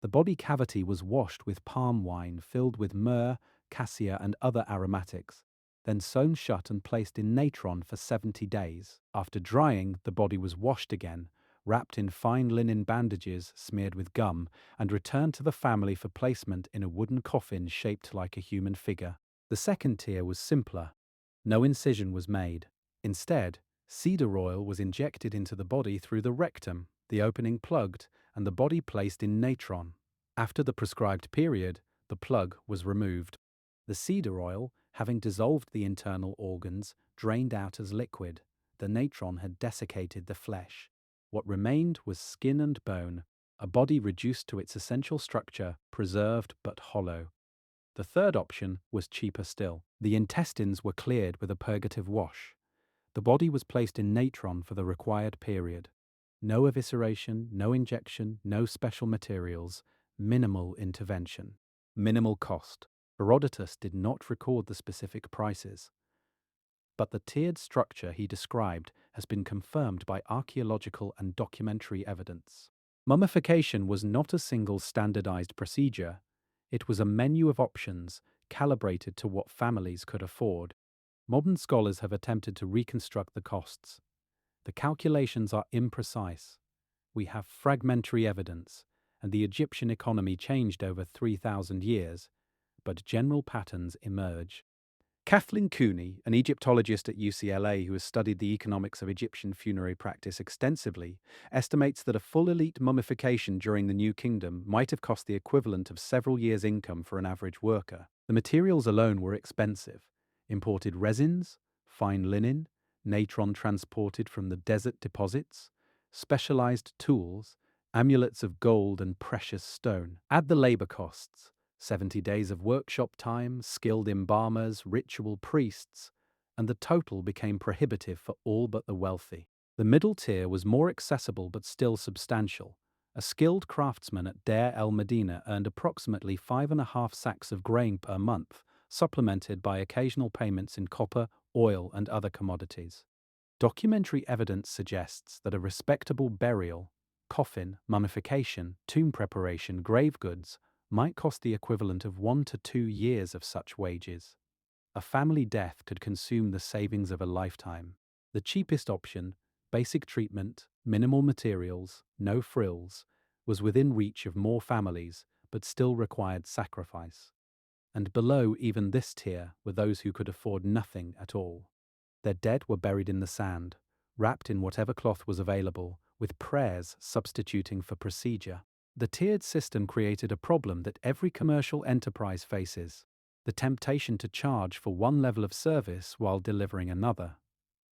The body cavity was washed with palm wine filled with myrrh, cassia, and other aromatics, then sewn shut and placed in natron for 70 days. After drying, the body was washed again, wrapped in fine linen bandages smeared with gum, and returned to the family for placement in a wooden coffin shaped like a human figure. The second tier was simpler. No incision was made. Instead, cedar oil was injected into the body through the rectum, the opening plugged, and the body placed in natron. After the prescribed period, the plug was removed. The cedar oil, having dissolved the internal organs, drained out as liquid. The natron had desiccated the flesh. What remained was skin and bone, a body reduced to its essential structure, preserved but hollow. The third option was cheaper still. The intestines were cleared with a purgative wash. The body was placed in natron for the required period. No evisceration, no injection, no special materials, minimal intervention, minimal cost. Herodotus did not record the specific prices, but the tiered structure he described has been confirmed by archaeological and documentary evidence. Mummification was not a single standardized procedure. It was a menu of options calibrated to what families could afford. Modern scholars have attempted to reconstruct the costs. The calculations are imprecise. We have fragmentary evidence, and the Egyptian economy changed over 3,000 years, but general patterns emerge. Kathleen Cooney, an Egyptologist at UCLA who has studied the economics of Egyptian funerary practice extensively, estimates that a full elite mummification during the New Kingdom might have cost the equivalent of several years' income for an average worker. The materials alone were expensive: imported resins, fine linen, natron transported from the desert deposits, specialized tools, amulets of gold and precious stone. Add the labor costs, 70 days of workshop time, skilled embalmers, ritual priests, and the total became prohibitive for all but the wealthy. The middle tier was more accessible but still substantial. A skilled craftsman at Deir el Medina earned approximately 5.5 sacks of grain per month, supplemented by occasional payments in copper, oil, and other commodities. Documentary evidence suggests that a respectable burial, coffin, mummification, tomb preparation, grave goods might cost the equivalent of 1 to 2 years of such wages. A family death could consume the savings of a lifetime. The cheapest option, basic treatment, minimal materials, no frills, was within reach of more families, but still required sacrifice. And below even this tier were those who could afford nothing at all. Their dead were buried in the sand, wrapped in whatever cloth was available, with prayers substituting for procedure. The tiered system created a problem that every commercial enterprise faces: the temptation to charge for one level of service while delivering another.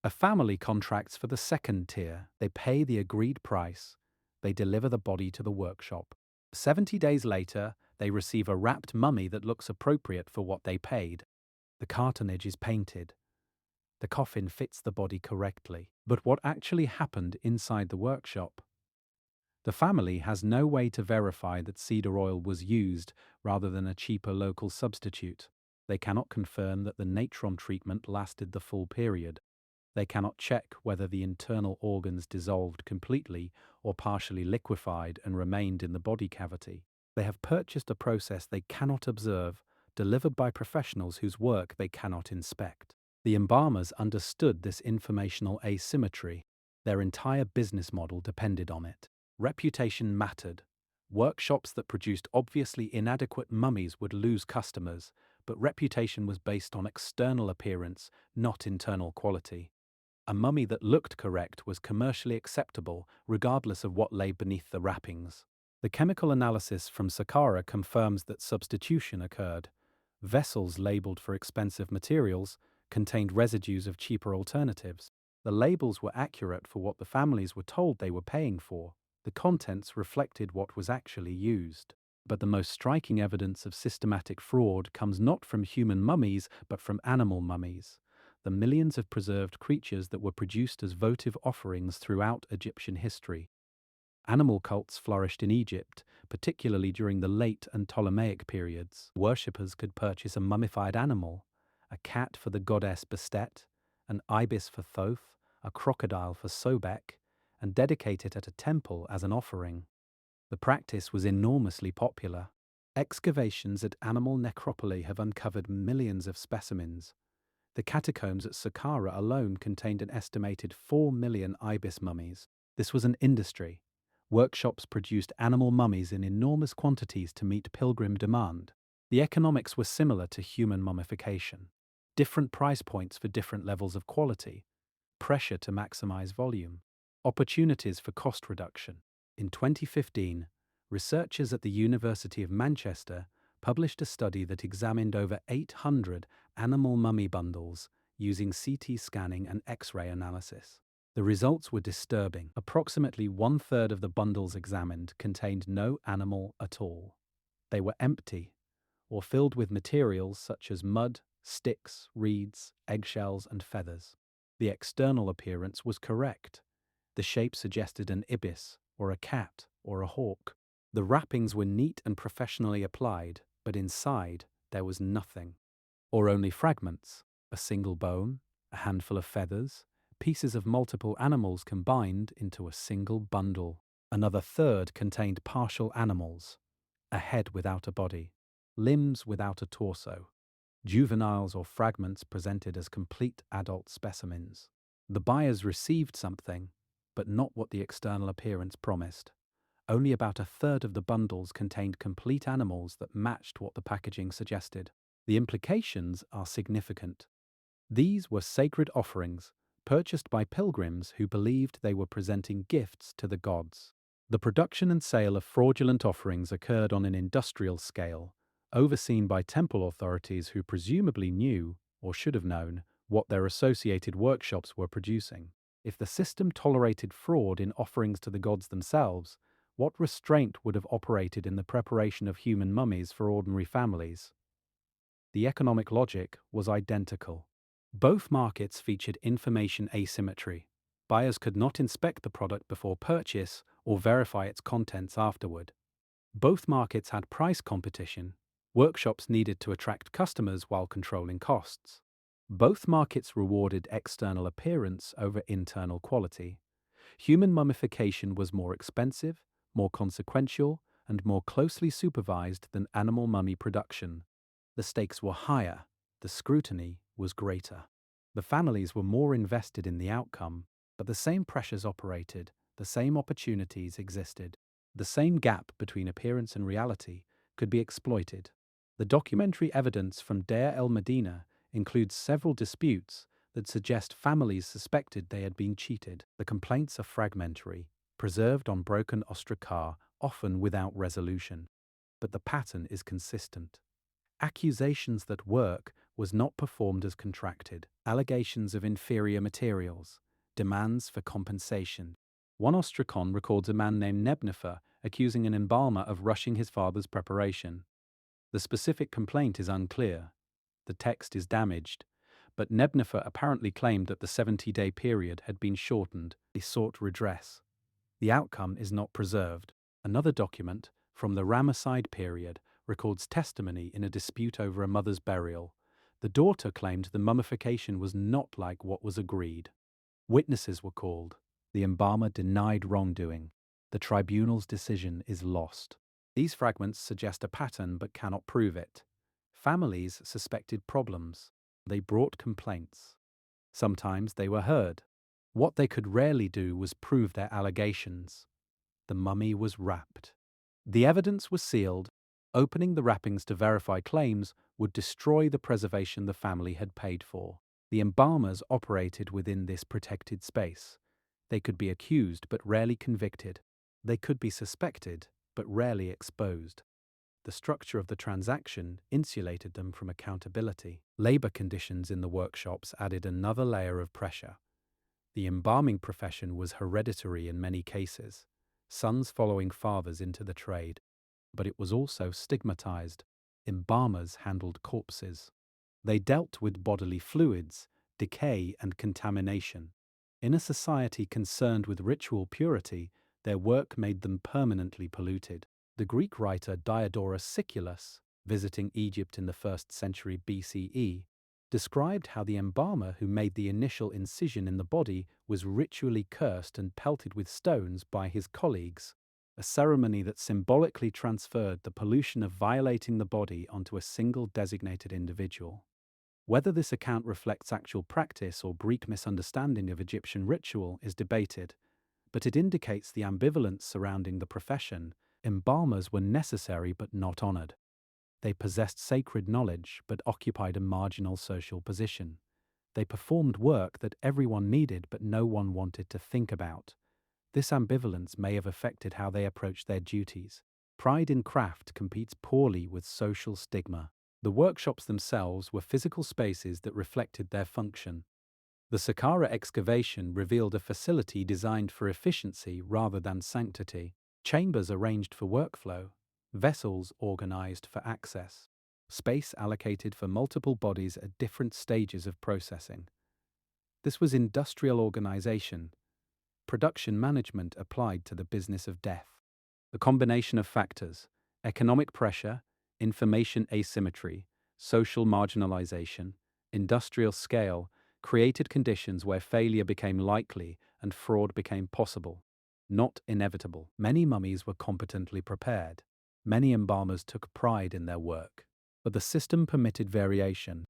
A family contracts for the second tier. They pay the agreed price. They deliver the body to the workshop. 70 days later, they receive a wrapped mummy that looks appropriate for what they paid. The cartonnage is painted. The coffin fits the body correctly. But what actually happened inside the workshop? The family has no way to verify that cedar oil was used rather than a cheaper local substitute. They cannot confirm that the natron treatment lasted the full period. They cannot check whether the internal organs dissolved completely or partially liquefied and remained in the body cavity. They have purchased a process they cannot observe, delivered by professionals whose work they cannot inspect. The embalmers understood this informational asymmetry. Their entire business model depended on it. Reputation mattered. Workshops that produced obviously inadequate mummies would lose customers, but reputation was based on external appearance, not internal quality. A mummy that looked correct was commercially acceptable, regardless of what lay beneath the wrappings. The chemical analysis from Saqqara confirms that substitution occurred. Vessels labeled for expensive materials contained residues of cheaper alternatives. The labels were accurate for what the families were told they were paying for. The contents reflected what was actually used. But the most striking evidence of systematic fraud comes not from human mummies, but from animal mummies, the millions of preserved creatures that were produced as votive offerings throughout Egyptian history. Animal cults flourished in Egypt, particularly during the late and Ptolemaic periods. Worshippers could purchase a mummified animal, a cat for the goddess Bastet, an ibis for Thoth, a crocodile for Sobek, and dedicate it at a temple as an offering. The practice was enormously popular. Excavations at animal necropoli have uncovered millions of specimens. The catacombs at Saqqara alone contained an estimated 4 million ibis mummies. This was an industry. Workshops produced animal mummies in enormous quantities to meet pilgrim demand. The economics were similar to human mummification. Different price points for different levels of quality. Pressure to maximize volume. Opportunities for cost reduction. In 2015, researchers at the University of Manchester published a study that examined over 800 animal mummy bundles using CT scanning and X-ray analysis. The results were disturbing. Approximately 1/3 of the bundles examined contained no animal at all. They were empty or filled with materials such as mud, sticks, reeds, eggshells, and feathers. The external appearance was correct. The shape suggested an ibis, or a cat, or a hawk. The wrappings were neat and professionally applied, but inside there was nothing. Or only fragments: a single bone, a handful of feathers, pieces of multiple animals combined into a single bundle. Another third contained partial animals: a head without a body, limbs without a torso, juveniles or fragments presented as complete adult specimens. The buyers received something, but not what the external appearance promised. Only about 1/3 of the bundles contained complete animals that matched what the packaging suggested. The implications are significant. These were sacred offerings, purchased by pilgrims who believed they were presenting gifts to the gods. The production and sale of fraudulent offerings occurred on an industrial scale, overseen by temple authorities who presumably knew, or should have known, what their associated workshops were producing. If the system tolerated fraud in offerings to the gods themselves, What restraint would have operated in the preparation of human mummies for ordinary families? The economic logic was identical. Both markets featured information asymmetry. Buyers could not inspect the product before purchase or verify its contents afterward. Both markets had price competition. Workshops needed to attract customers while controlling costs. Both markets rewarded external appearance over internal quality. Human mummification was more expensive, more consequential, and more closely supervised than animal mummy production. The stakes were higher, the scrutiny was greater. The families were more invested in the outcome, but the same pressures operated, the same opportunities existed. The same gap between appearance and reality could be exploited. The documentary evidence from Deir el Medina includes several disputes that suggest families suspected they had been cheated. The complaints are fragmentary, preserved on broken ostracar, often without resolution. But the pattern is consistent. Accusations that work was not performed as contracted, allegations of inferior materials, demands for compensation. One ostracon records a man named Nebnifer accusing an embalmer of rushing his father's preparation. The specific complaint is unclear. The text is damaged, but Nebnifer apparently claimed that the 70-day period had been shortened. He sought redress. The outcome is not preserved. Another document, from the Ramesside period, records testimony in a dispute over a mother's burial. The daughter claimed the mummification was not like what was agreed. Witnesses were called. The embalmer denied wrongdoing. The tribunal's decision is lost. These fragments suggest a pattern but cannot prove it. Families suspected problems. They brought complaints. Sometimes they were heard. What they could rarely do was prove their allegations. The mummy was wrapped. The evidence was sealed. Opening the wrappings to verify claims would destroy the preservation the family had paid for. The embalmers operated within this protected space. They could be accused but rarely convicted. They could be suspected but rarely exposed. The structure of the transaction insulated them from accountability. Labor conditions in the workshops added another layer of pressure. The embalming profession was hereditary in many cases, sons following fathers into the trade. But it was also stigmatized. Embalmers handled corpses. They dealt with bodily fluids, decay, and contamination. In a society concerned with ritual purity, their work made them permanently polluted. The Greek writer Diodorus Siculus, visiting Egypt in the 1st century BCE, described how the embalmer who made the initial incision in the body was ritually cursed and pelted with stones by his colleagues, a ceremony that symbolically transferred the pollution of violating the body onto a single designated individual. Whether this account reflects actual practice or Greek misunderstanding of Egyptian ritual is debated, but it indicates the ambivalence surrounding the profession. Embalmers were necessary but not honored. They possessed sacred knowledge but occupied a marginal social position. They performed work that everyone needed but no one wanted to think about. This ambivalence may have affected how they approached their duties. Pride in craft competes poorly with social stigma. The workshops themselves were physical spaces that reflected their function. The Saqqara excavation revealed a facility designed for efficiency rather than sanctity. Chambers arranged for workflow, vessels organized for access, space allocated for multiple bodies at different stages of processing. This was industrial organization, production management applied to the business of death. The combination of factors, economic pressure, information asymmetry, social marginalization, industrial scale, created conditions where failure became likely and fraud became possible, not inevitable. Many mummies were competently prepared. Many embalmers took pride in their work. But the system permitted variation.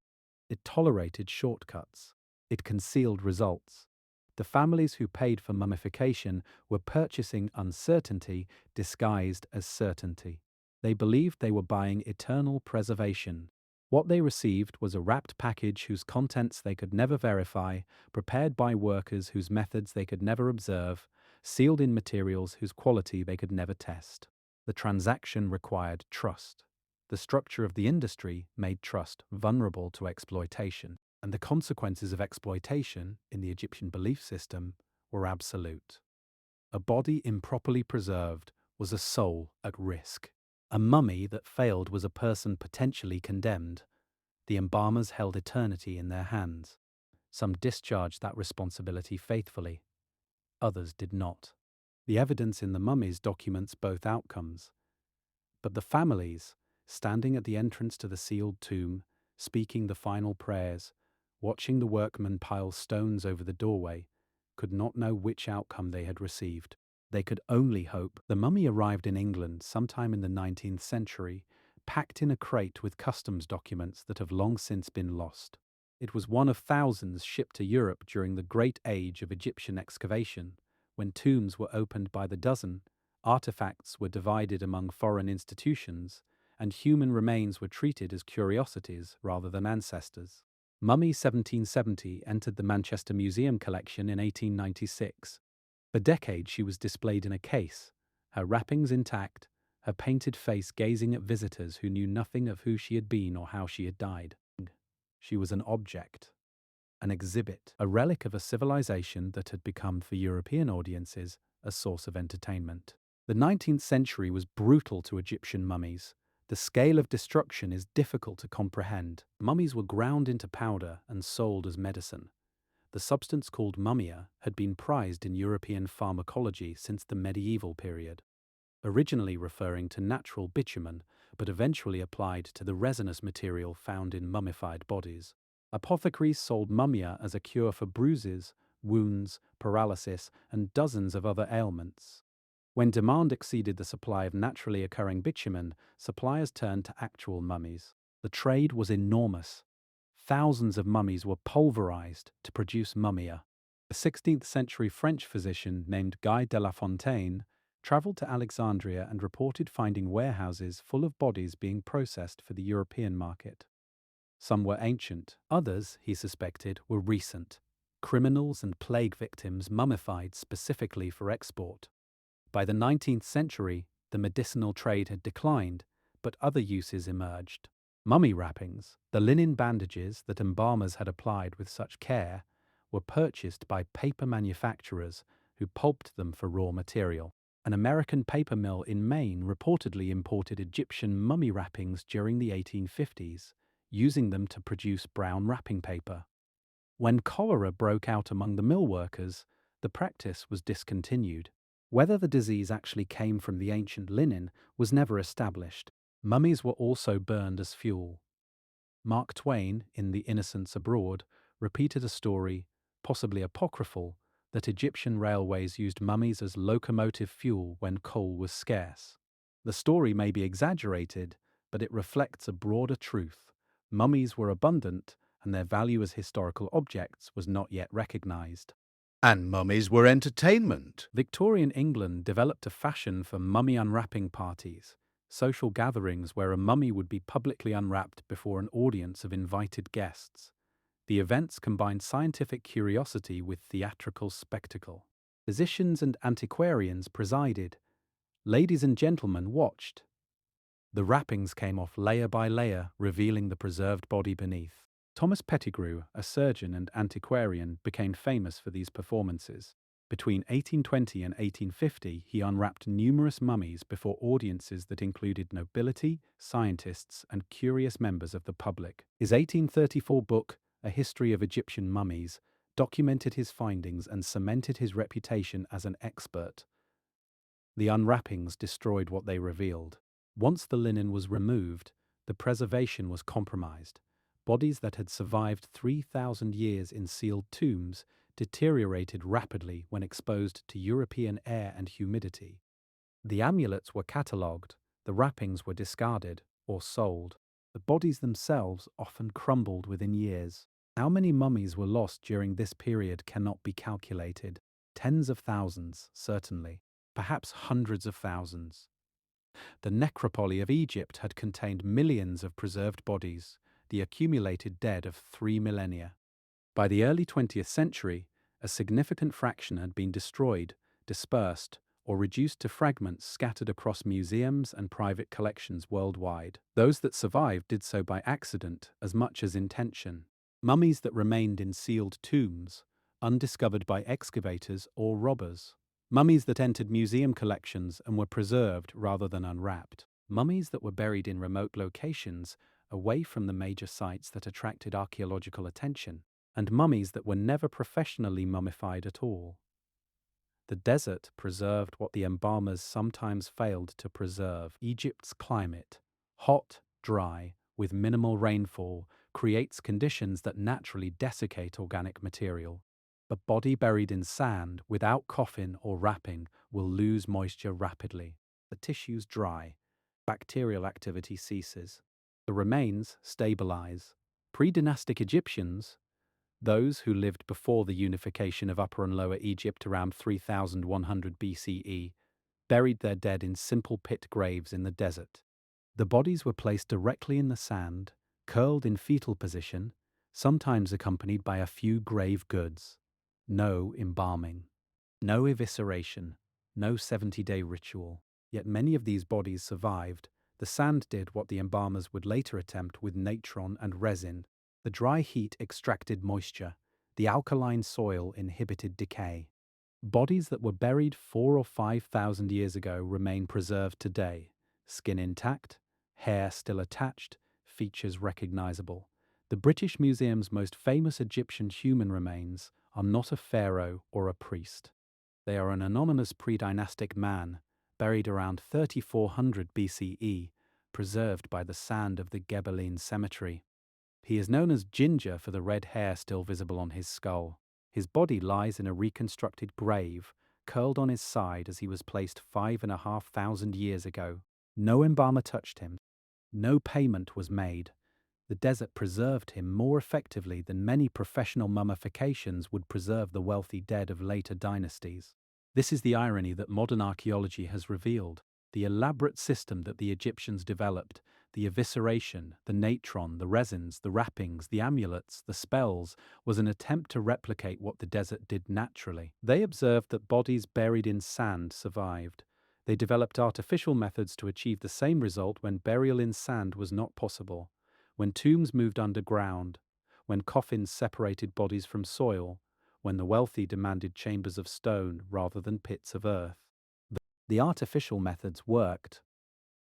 It tolerated shortcuts. It concealed results. The families who paid for mummification were purchasing uncertainty disguised as certainty. They believed they were buying eternal preservation. What they received was a wrapped package whose contents they could never verify, prepared by workers whose methods they could never observe, sealed in materials whose quality they could never test. The transaction required trust. The structure of the industry made trust vulnerable to exploitation, and the consequences of exploitation in the Egyptian belief system were absolute. A body improperly preserved was a soul at risk. A mummy that failed was a person potentially condemned. The embalmers held eternity in their hands. Some discharged that responsibility faithfully, others did not. The evidence in the mummies documents both outcomes. But the families, standing at the entrance to the sealed tomb, speaking the final prayers, watching the workmen pile stones over the doorway, could not know which outcome they had received. They could only hope. The mummy arrived in England sometime in the 19th century, packed in a crate with customs documents that have long since been lost. It was one of thousands shipped to Europe during the great age of Egyptian excavation, when tombs were opened by the dozen, artifacts were divided among foreign institutions, and human remains were treated as curiosities rather than ancestors. Mummy 1770 entered the Manchester Museum collection in 1896. For decades she was displayed in a case, her wrappings intact, her painted face gazing at visitors who knew nothing of who she had been or how she had died. She was an object, an exhibit, a relic of a civilization that had become, for European audiences, a source of entertainment. The 19th century was brutal to Egyptian mummies. The scale of destruction is difficult to comprehend. Mummies were ground into powder and sold as medicine. The substance called mummia had been prized in European pharmacology since the medieval period, originally referring to natural bitumen, but eventually applied to the resinous material found in mummified bodies. Apothecaries sold mummia as a cure for bruises, wounds, paralysis, and dozens of other ailments. When demand exceeded the supply of naturally occurring bitumen, suppliers turned to actual mummies. The trade was enormous. Thousands of mummies were pulverized to produce mummia. A 16th century French physician named Guy de la Fontaine traveled to Alexandria and reported finding warehouses full of bodies being processed for the European market. Some were ancient, others, he suspected, were recent. Criminals and plague victims mummified specifically for export. By the 19th century, the medicinal trade had declined, but other uses emerged. Mummy wrappings, the linen bandages that embalmers had applied with such care, were purchased by paper manufacturers who pulped them for raw material. An American paper mill in Maine reportedly imported Egyptian mummy wrappings during the 1850s, using them to produce brown wrapping paper. When cholera broke out among the mill workers, the practice was discontinued. Whether the disease actually came from the ancient linen was never established. Mummies were also burned as fuel. Mark Twain, in The Innocents Abroad, repeated a story, possibly apocryphal, that Egyptian railways used mummies as locomotive fuel when coal was scarce. The story may be exaggerated, but it reflects a broader truth. Mummies were abundant, and their value as historical objects was not yet recognized. And mummies were entertainment. Victorian England developed a fashion for mummy unwrapping parties, social gatherings where a mummy would be publicly unwrapped before an audience of invited guests. The events combined scientific curiosity with theatrical spectacle. Physicians and antiquarians presided. Ladies and gentlemen watched. The wrappings came off layer by layer, revealing the preserved body beneath. Thomas Pettigrew, a surgeon and antiquarian, became famous for these performances. Between 1820 and 1850, he unwrapped numerous mummies before audiences that included nobility, scientists, and curious members of the public. His 1834 book, A History of Egyptian Mummies, documented his findings and cemented his reputation as an expert. The unwrappings destroyed what they revealed. Once the linen was removed, the preservation was compromised. Bodies that had survived 3,000 years in sealed tombs deteriorated rapidly when exposed to European air and humidity. The amulets were catalogued, the wrappings were discarded or sold. The bodies themselves often crumbled within years. How many mummies were lost during this period cannot be calculated. Tens of thousands, certainly. Perhaps hundreds of thousands. The necropole of Egypt had contained millions of preserved bodies, the accumulated dead of 3 millennia. By the early 20th century, a significant fraction had been destroyed, dispersed, or reduced to fragments scattered across museums and private collections worldwide. Those that survived did so by accident as much as intention. Mummies that remained in sealed tombs, undiscovered by excavators or robbers. Mummies that entered museum collections and were preserved rather than unwrapped. Mummies that were buried in remote locations away from the major sites that attracted archaeological attention. And mummies that were never professionally mummified at all. The desert preserved what the embalmers sometimes failed to preserve. Egypt's climate, hot, dry, with minimal rainfall, creates conditions that naturally desiccate organic material. A body buried in sand without coffin or wrapping will lose moisture rapidly. The tissues dry. Bacterial activity ceases. The remains stabilize. Pre-dynastic Egyptians, those who lived before the unification of Upper and Lower Egypt around 3100 BCE, buried their dead in simple pit graves in the desert. The bodies were placed directly in the sand, curled in fetal position, sometimes accompanied by a few grave goods. No embalming, no evisceration, no 70-day ritual. Yet many of these bodies survived. The sand did what the embalmers would later attempt with natron and resin. The dry heat extracted moisture. The alkaline soil inhibited decay. Bodies that were buried 4,000 or 5,000 years ago remain preserved today. Skin intact, hair still attached, features recognizable. The British Museum's most famous Egyptian human remains are not a pharaoh or a priest. They are an anonymous pre-dynastic man, buried around 3400 BCE, preserved by the sand of the Gebelin Cemetery. He is known as Ginger for the red hair still visible on his skull. His body lies in a reconstructed grave, curled on his side as he was placed 5,500 years ago. No embalmer touched him. No payment was made. The desert preserved him more effectively than many professional mummifications would preserve the wealthy dead of later dynasties. This is the irony that modern archaeology has revealed. The elaborate system that the Egyptians developed, the evisceration, the natron, the resins, the wrappings, the amulets, the spells, was an attempt to replicate what the desert did naturally. They observed that bodies buried in sand survived. They developed artificial methods to achieve the same result when burial in sand was not possible, when tombs moved underground, when coffins separated bodies from soil, when the wealthy demanded chambers of stone rather than pits of earth. The artificial methods worked.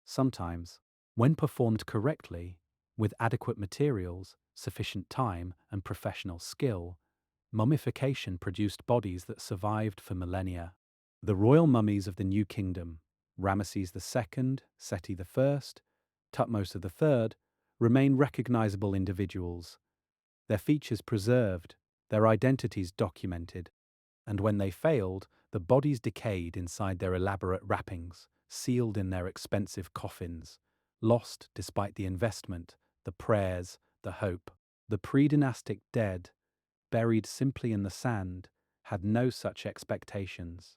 Sometimes, when performed correctly, with adequate materials, sufficient time, and professional skill, mummification produced bodies that survived for millennia. The royal mummies of the New Kingdom, Ramesses II, Seti I, Tutmosis III, remain recognizable individuals, their features preserved, their identities documented, and when they failed, the bodies decayed inside their elaborate wrappings, sealed in their expensive coffins, lost despite the investment, the prayers, the hope. The pre-dynastic dead, buried simply in the sand, had no such expectations.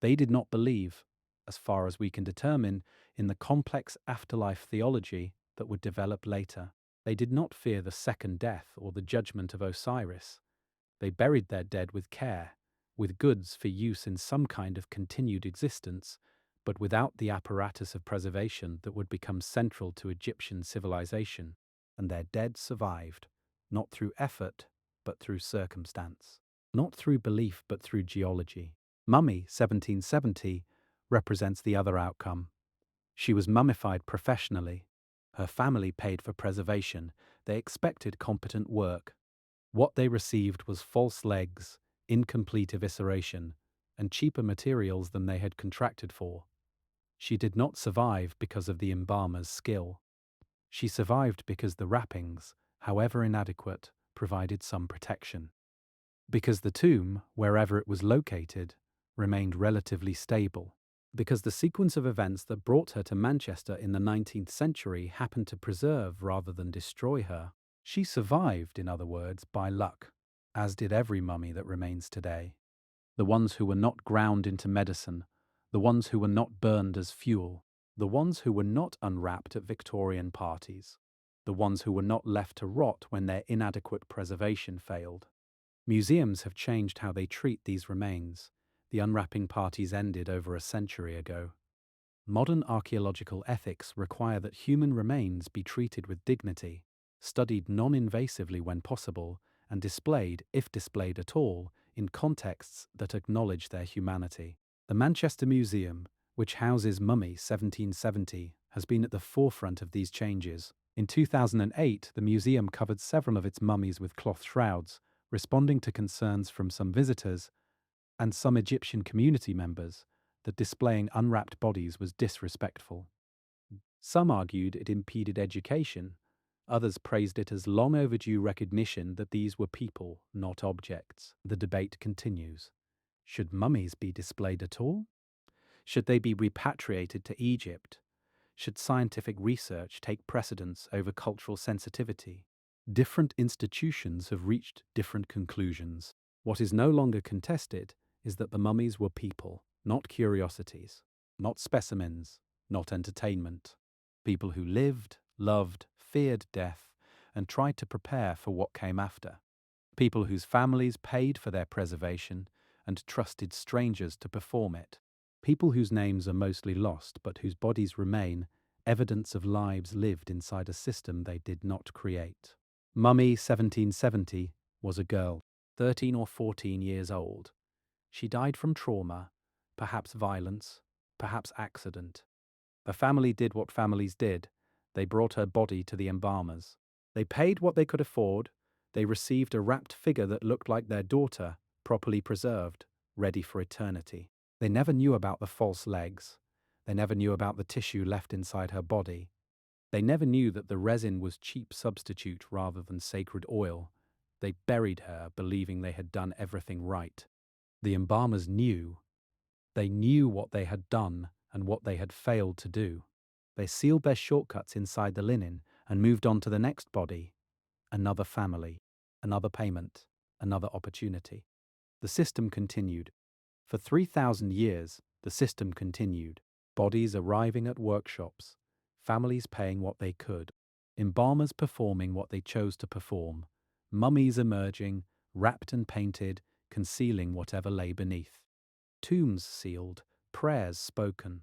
They did not believe, as far as we can determine, in the complex afterlife theology that would develop later. They did not fear the second death or the judgment of Osiris. They buried their dead with care, with goods for use in some kind of continued existence, but without the apparatus of preservation that would become central to Egyptian civilization. And their dead survived, not through effort, but through circumstance. Not through belief, but through geology. Mummy 1770 represents the other outcome. She was mummified professionally. Her family paid for preservation. They expected competent work. What they received was false legs, incomplete evisceration, and cheaper materials than they had contracted for. She did not survive because of the embalmer's skill. She survived because the wrappings, however inadequate, provided some protection. Because the tomb, wherever it was located, remained relatively stable. Because the sequence of events that brought her to Manchester in the 19th century happened to preserve rather than destroy her. She survived, in other words, by luck, as did every mummy that remains today. The ones who were not ground into medicine, the ones who were not burned as fuel, the ones who were not unwrapped at Victorian parties, the ones who were not left to rot when their inadequate preservation failed. Museums have changed how they treat these remains. The unwrapping parties ended over a century ago. Modern archaeological ethics require that human remains be treated with dignity, studied non-invasively when possible, and displayed, if displayed at all, in contexts that acknowledge their humanity. The Manchester Museum, which houses Mummy 1770, has been at the forefront of these changes. In 2008, the museum covered several of its mummies with cloth shrouds, responding to concerns from some visitors and some Egyptian community members that displaying unwrapped bodies was disrespectful. Some argued it impeded education. Others praised it as long overdue recognition that these were people, not objects. The debate continues. Should mummies be displayed at all? Should they be repatriated to Egypt? Should scientific research take precedence over cultural sensitivity? Different institutions have reached different conclusions. What is no longer contested is that the mummies were people, not curiosities, not specimens, not entertainment. People who lived, loved, feared death, and tried to prepare for what came after. People whose families paid for their preservation and trusted strangers to perform it. People whose names are mostly lost but whose bodies remain evidence of lives lived inside a system they did not create. Mummy 1770 was a girl, 13 or 14 years old. She died from trauma, perhaps violence, perhaps accident. The family did what families did. They brought her body to the embalmers. They paid what they could afford. They received a wrapped figure that looked like their daughter, properly preserved, ready for eternity. They never knew about the false legs. They never knew about the tissue left inside her body. They never knew that the resin was cheap substitute rather than sacred oil. They buried her, believing they had done everything right. The embalmers knew. They knew what they had done and what they had failed to do. They sealed their shortcuts inside the linen and moved on to the next body. Another family, another payment, another opportunity. The system continued. For 3,000 years, the system continued. Bodies arriving at workshops, families paying what they could, embalmers performing what they chose to perform, mummies emerging, wrapped and painted, concealing whatever lay beneath. Tombs sealed, prayers spoken,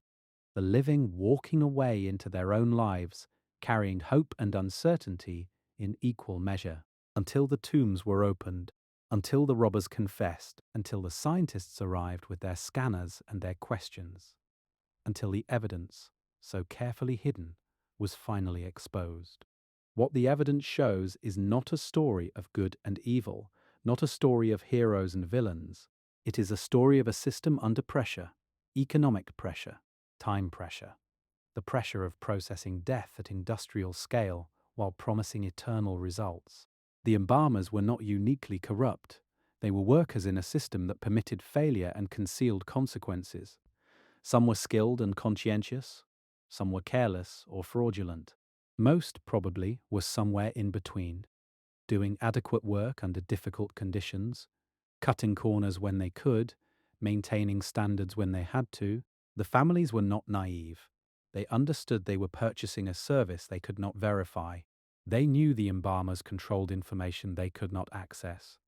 the living walking away into their own lives, carrying hope and uncertainty in equal measure, until the tombs were opened, until the robbers confessed, until the scientists arrived with their scanners and their questions, until the evidence, so carefully hidden, was finally exposed. What the evidence shows is not a story of good and evil, not a story of heroes and villains. It is a story of a system under pressure, economic pressure, time pressure, the pressure of processing death at industrial scale while promising eternal results. The embalmers were not uniquely corrupt. They were workers in a system that permitted failure and concealed consequences. Some were skilled and conscientious, some were careless or fraudulent. Most, probably, were somewhere in between, doing adequate work under difficult conditions, cutting corners when they could, maintaining standards when they had to. The families were not naive. They understood they were purchasing a service they could not verify. They knew the embalmers controlled information they could not access.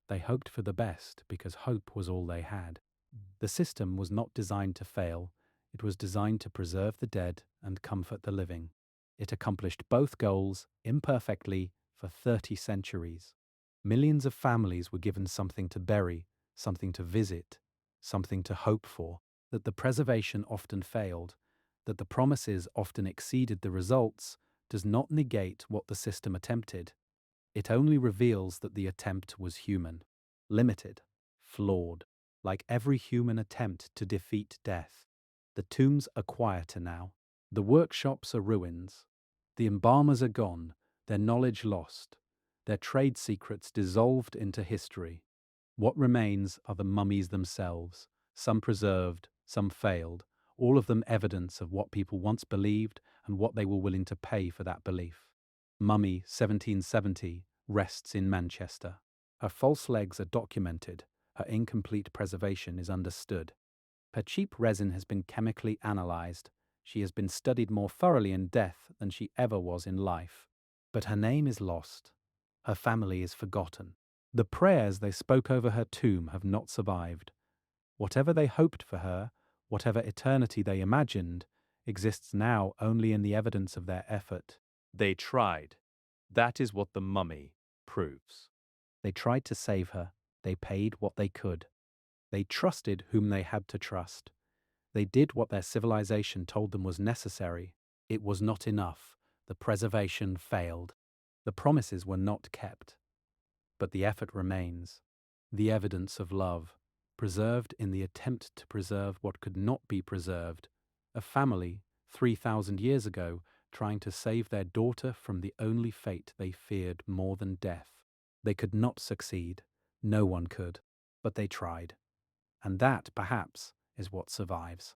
They hoped for the best because hope was all they had. The system was not designed to fail. It was designed to preserve the dead and comfort the living. It accomplished both goals imperfectly for 30 centuries. Millions of families were given something to bury, something to visit, something to hope for. That the preservation often failed, that the promises often exceeded the results, does not negate what the system attempted. It only reveals that the attempt was human, limited, flawed, like every human attempt to defeat death. The tombs are quieter now. The workshops are ruins. The embalmers are gone, their knowledge lost, their trade secrets dissolved into history. What remains are the mummies themselves, some preserved, some failed, all of them evidence of what people once believed and what they were willing to pay for that belief. Mummy 1770 rests in Manchester. Her false legs are documented, her incomplete preservation is understood. Her cheap resin has been chemically analyzed. She has been studied more thoroughly in death than she ever was in life. But her name is lost. Her family is forgotten. The prayers they spoke over her tomb have not survived. Whatever they hoped for her, whatever eternity they imagined, exists now only in the evidence of their effort. They tried. That is what the mummy proves. They tried to save her. They paid what they could. They trusted whom they had to trust. They did what their civilization told them was necessary. It was not enough. The preservation failed. The promises were not kept. But the effort remains. The evidence of love, preserved in the attempt to preserve what could not be preserved. A family, 3,000 years ago, trying to save their daughter from the only fate they feared more than death. They could not succeed. No one could. But they tried. And that, perhaps, is what survives.